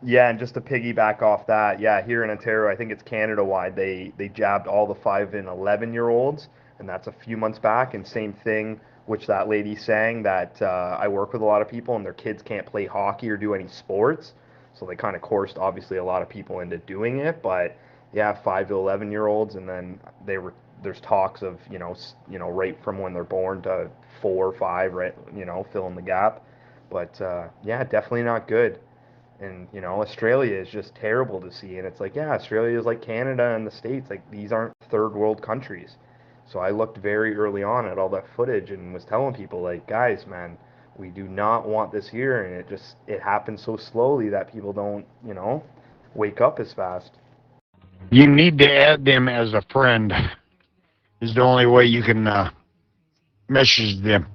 Yeah, and just to piggyback off that, yeah, here in Ontario, I think it's Canada-wide, they jabbed all the 5 and 11-year-olds, and that's a few months back. And same thing, which that lady saying that I work with a lot of people, and their kids can't play hockey or do any sports, so they kind of coerced, obviously, a lot of people into doing it. But yeah, 5 to 11-year-olds, and then there's talks of right from when they're born to 4 or 5, right, fill in the gap. But yeah, definitely not good. And, Australia is just terrible to see. And it's like, yeah, Australia is like Canada and the States. Like, these aren't third world countries. So I looked very early on at all that footage and was telling people, like, guys, man, we do not want this here. And it happens so slowly that people don't, wake up as fast. You need to add them as a friend. Is the only way you can message them.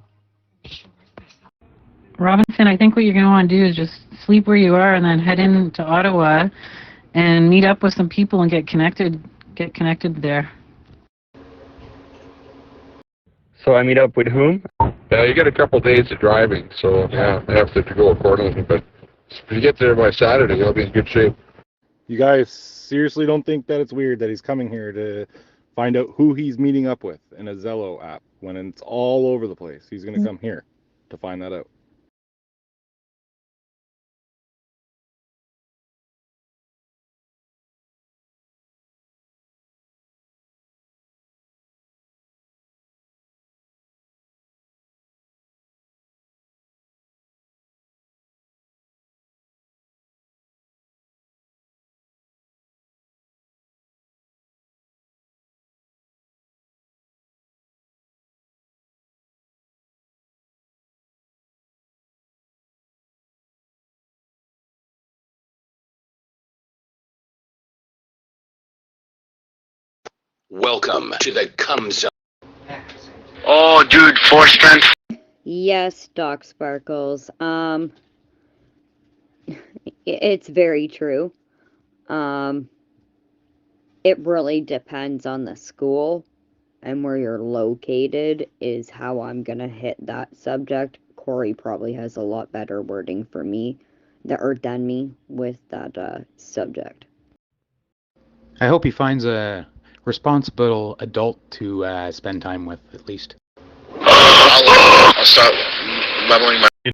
Robinson, I think what you're going to want to do is just sleep where you are and then head into Ottawa and meet up with some people and get connected there. So I meet up with whom? Yeah, you got a couple days of driving, so yeah, I have to go accordingly. But if you get there by Saturday, you'll be in good shape. You guys seriously don't think that it's weird that he's coming here to find out who he's meeting up with in a Zello app when it's all over the place? He's going to come here to find that out. Welcome to the Cum Zone. Oh, dude, 4 strength. Yes, Doc Sparkles. It's very true. It really depends on the school and where you're located is how I'm gonna hit that subject. Corey probably has a lot better wording for me than me with that subject. I hope he finds a responsible adult to spend time with, at least. I'll start leveling my